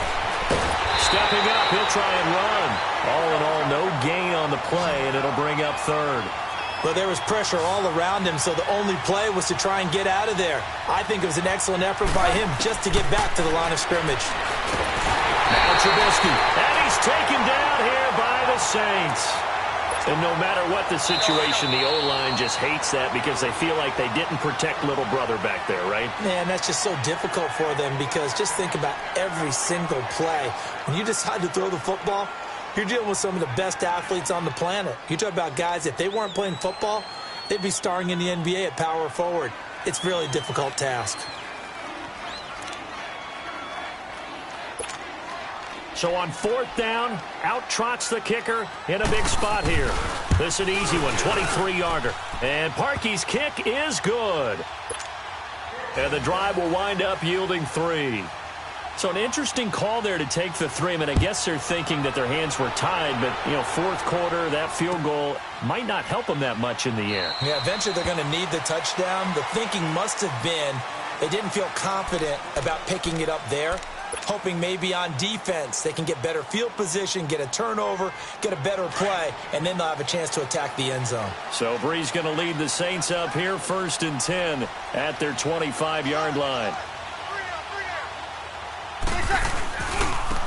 Stepping up, he'll try and run. All in all, no gain on the play, and it'll bring up 3rd. But there was pressure all around him, so the only play was to try and get out of there. I think it was an excellent effort by him just to get back to the line of scrimmage. Now Trubisky, and he's taken down here by the Saints. And no matter what the situation, the O-line just hates that because they feel like they didn't protect little brother back there, right? Man, that's just so difficult for them because just think about every single play. When you decide to throw the football, you're dealing with some of the best athletes on the planet. You talk about guys, if they weren't playing football, they'd be starring in the NBA at power forward. It's really a difficult task. So on 4th down, out trots the kicker in a big spot here. This is an easy one, 23-yarder. And Parkey's kick is good. And the drive will wind up yielding 3. So an interesting call there to take the 3. I mean, I guess they're thinking that their hands were tied, but, you know, 4th quarter, that field goal might not help them that much in the air. Yeah, eventually they're going to need the touchdown. The thinking must have been they didn't feel confident about picking it up there, hoping maybe on defense they can get better field position, get a turnover, get a better play, and then they'll have a chance to attack the end zone. So Bree's going to lead the Saints up here 1st and 10 at their 25-yard line.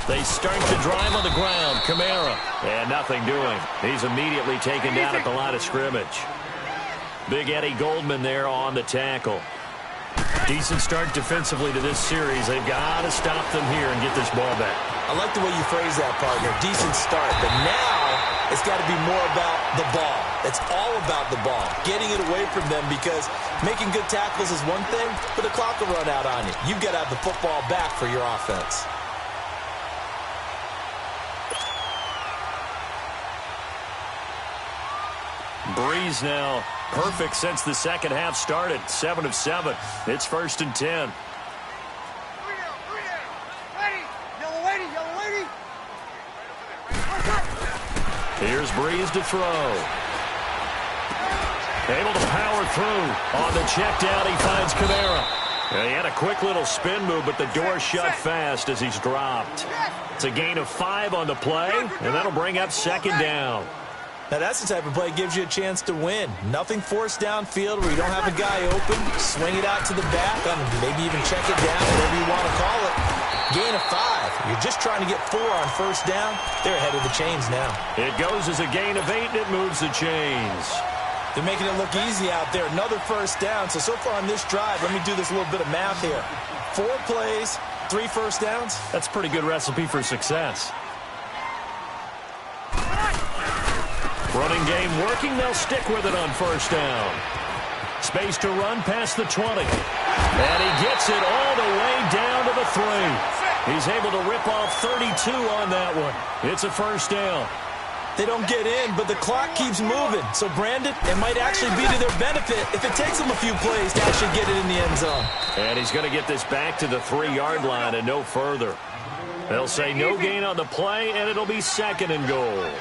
They start to drive on the ground. Kamara, and nothing doing. He's immediately taken down at the line of scrimmage. Big Eddie Goldman there on the tackle. Decent start defensively to this series. They've got to stop them here and get this ball back. I like the way you phrase that, partner. Decent start. But now it's got to be more about the ball. It's all about the ball. Getting it away from them because making good tackles is one thing, but the clock will run out on you. You've got to have the football back for your offense. Breeze now perfect since the second half started. 7 of 7. It's 1st and 10. Here's Breeze to throw. Able to power through. On the check down, he finds Kamara. He had a quick little spin move, but the door shut fast as he's dropped. It's a gain of 5 on the play, and that'll bring up 2nd down. Now, that's the type of play that gives you a chance to win. Nothing forced downfield where you don't have a guy open. Swing it out to the back, maybe even check it down, whatever you want to call it. Gain of 5. You're just trying to get 4 on 1st down. They're ahead of the chains now. It goes as a gain of 8, and it moves the chains. They're making it look easy out there. Another 1st down. So far on this drive, let me do this little bit of math here. 4 plays, 3 1st downs. That's a pretty good recipe for success. Running game working. They'll stick with it on 1st down. Space to run past the 20. And he gets it all the way down to the 3. He's able to rip off 32 on that one. It's a 1st down. They don't get in, but the clock keeps moving. So, Brandon, it might actually be to their benefit if it takes them a few plays to actually get it in the end zone. And he's going to get this back to the 3-yard line and no further. They'll say no gain on the play, and it'll be 2nd and goal.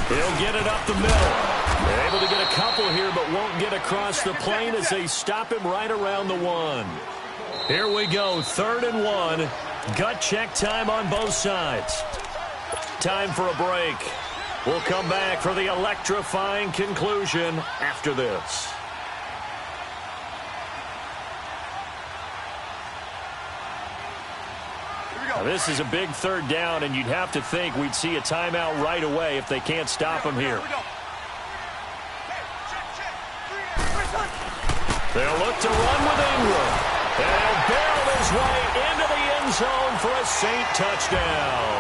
He'll get it up the middle. They're able to get a couple here, but won't get across the plane as they stop him right around the 1. Here we go, 3rd and 1. Gut check time on both sides. Time for a break. We'll come back for the electrifying conclusion after this. Now, this is a big 3rd down, and you'd have to think we'd see a timeout right away if they can't stop him here. They'll look to run with Ingram. And he'll barrel his way into the end zone for a Saint touchdown.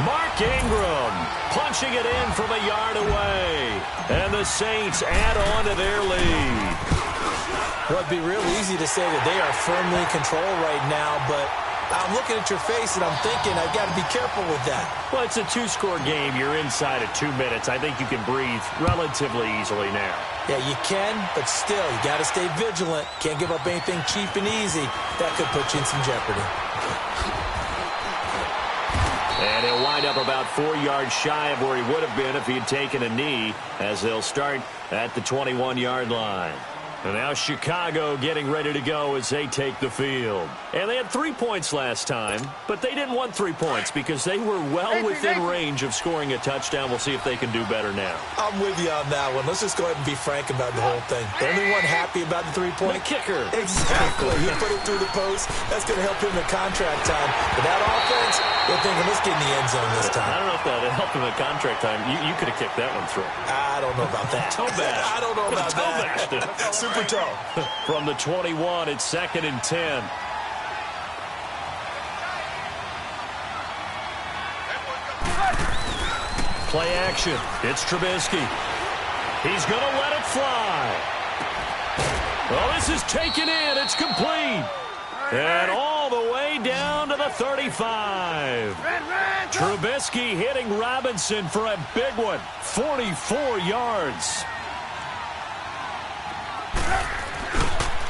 Mark Ingram punching it in from a yard away. And the Saints add on to their lead. Well, it'd be real easy to say that they are firmly in control right now, but I'm looking at your face and I'm thinking I've got to be careful with that. Well, it's a 2-score game. You're inside of 2 minutes. I think you can breathe relatively easily now. Yeah, you can, but still, you got to stay vigilant. Can't give up anything cheap and easy. That could put you in some jeopardy. And he'll wind up about 4 yards shy of where he would have been if he had taken a knee, as they'll start at the 21-yard line. And now Chicago getting ready to go as they take the field. And they had 3 points last time, but they didn't want 3 points because they were well within range of scoring a touchdown. We'll see if they can do better now. I'm with you on that one. Let's just go ahead and be frank about the whole thing. The only one happy about the 3-point? The kicker. Exactly. He put it through the post. That's going to help him in contract time. But that offense, They're thinking, let's get in the end zone this time. I don't know if that helped him at contract time. You could have kicked that one through. I don't know about that. Toe bash. I don't know about that. Super toe. From the 21, it's 2nd and 10. Play action. It's Trubisky. He's going to let it fly. Well, this is taken in. It's complete. And all the way down to the 35. Trubisky hitting Robinson for a big one. 44 yards.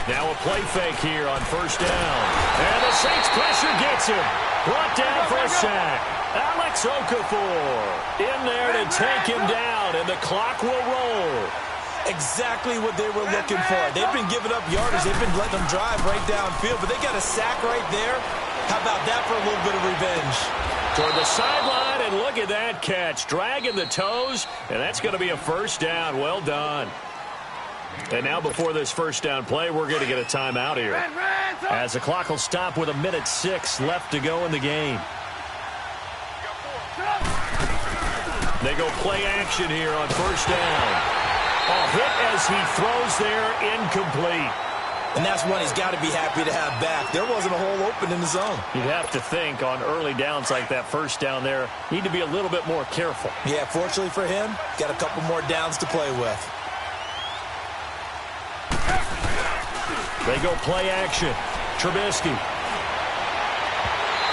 Now a play fake here on first down. And the Saints pressure gets him. Brought down for a sack. Alex Okafor in there to take him down, and the clock will roll. Exactly what they were looking for. They've been giving up yardage. They've been letting them drive right downfield, but they got a sack right there. How about that for a little bit of revenge? Toward the sideline, and look at that catch. Dragging the toes, and that's going to be a first down. Well done. And now before this first down play, we're going to get a timeout here, as the clock will stop with 1:06 left to go in the game. They go play action here on first down. A hit as he throws there, incomplete. And that's one he's got to be happy to have back. There wasn't a hole open in the zone. You'd have to think on early downs like that first down there, need to be a little bit more careful. Yeah, fortunately for him, got a couple more downs to play with. They go play action. Trubisky.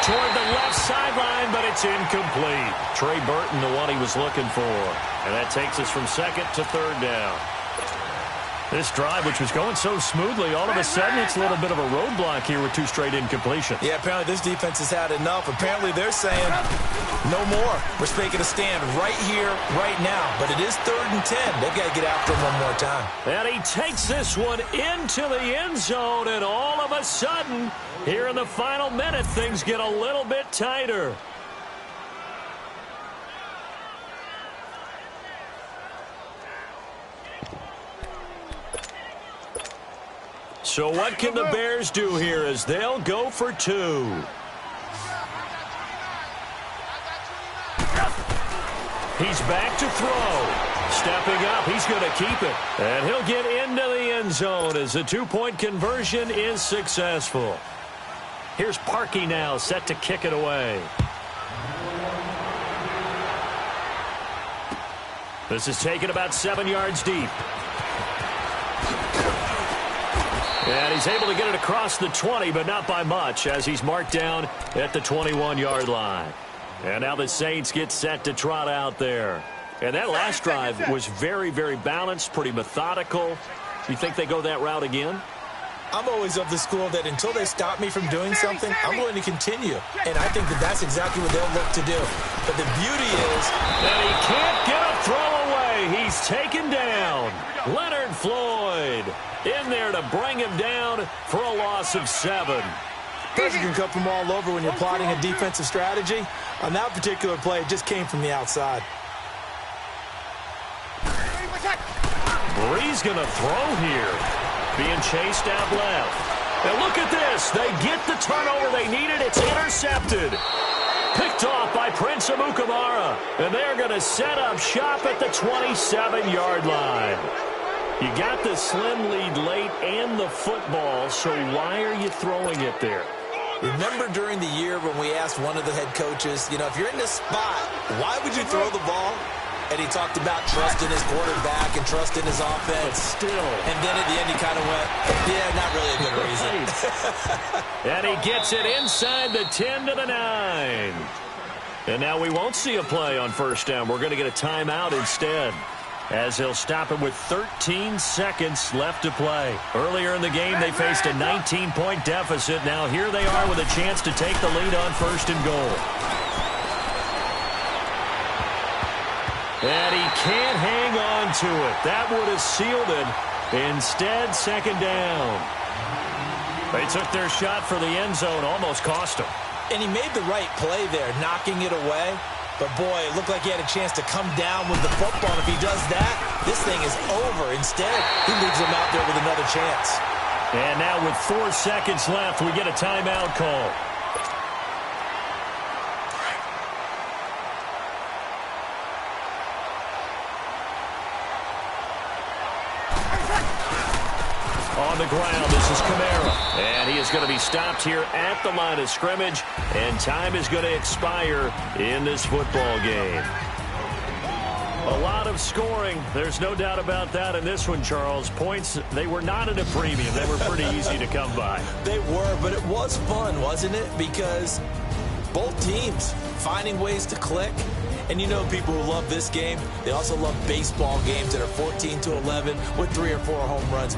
Toward the left sideline, but it's incomplete. Trey Burton, the one he was looking for. And that takes us from 2nd to 3rd down. This drive, which was going so smoothly, all of a sudden it's a little bit of a roadblock here with 2 straight incompletions. Yeah, apparently this defense has had enough. Apparently they're saying, no more. We're making a stand right here, right now. But it is 3rd and 10. They've got to get after him one more time. And he takes this one into the end zone, and all of a sudden, here in the final minute, things get a little bit tighter. So what can the Bears do here as they'll go for 2? He's back to throw. Stepping up, he's going to keep it. And he'll get into the end zone as the 2-point conversion is successful. Here's Parkey now, set to kick it away. This is taken about 7 yards deep. And he's able to get it across the 20, but not by much, as he's marked down at the 21-yard line. And now the Saints get set to trot out there. And that last drive was very, very balanced, pretty methodical. You think they go that route again? I'm always of the school that until they stop me from doing something, I'm going to continue. And I think that that's exactly what they'll look to do. But the beauty is... And he can't get a throw away. He's taken down. Leonard Floyd in there to bring him down for a loss of 7. Pressure can come from all over when you're plotting a defensive strategy. On that particular play, it just came from the outside. Bree's going to throw here. Being chased out left. And look at this. They get the turnover they needed. It's intercepted. Picked off by Prince Amukamara. And they're going to set up shop at the 27-yard line. You got the slim lead late and the football, so why are you throwing it there? Remember during the year when we asked one of the head coaches, you know, if you're in this spot, why would you throw the ball? And he talked about trusting his quarterback and trusting his offense. But still. And then at the end he kind of went, yeah, not really a good reason. And he gets it inside the 10 to the 9. And now we won't see a play on first down. We're going to get a timeout instead, as they'll stop it with 13 seconds left to play. Earlier in the game, they faced a 19-point deficit. Now here they are with a chance to take the lead on first and goal. And he can't hang on to it. That would have sealed it. Instead, second down. They took their shot for the end zone, almost cost him. And he made the right play there, knocking it away. But, boy, it looked like he had a chance to come down with the football. And if he does that, this thing is over. Instead, he leaves him out there with another chance. And now with 4 seconds left, we get a timeout call. On the ground, this is Kamara. And he is going to be stopped here at the line of scrimmage. And time is going to expire in this football game. A lot of scoring. There's no doubt about that in this one, Charles. Points, they were not at a premium. They were pretty easy to come by. They were, but it was fun, wasn't it? Because both teams finding ways to click. And you know people who love this game, they also love baseball games that are 14-11 with 3 or 4 home runs.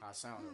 I sound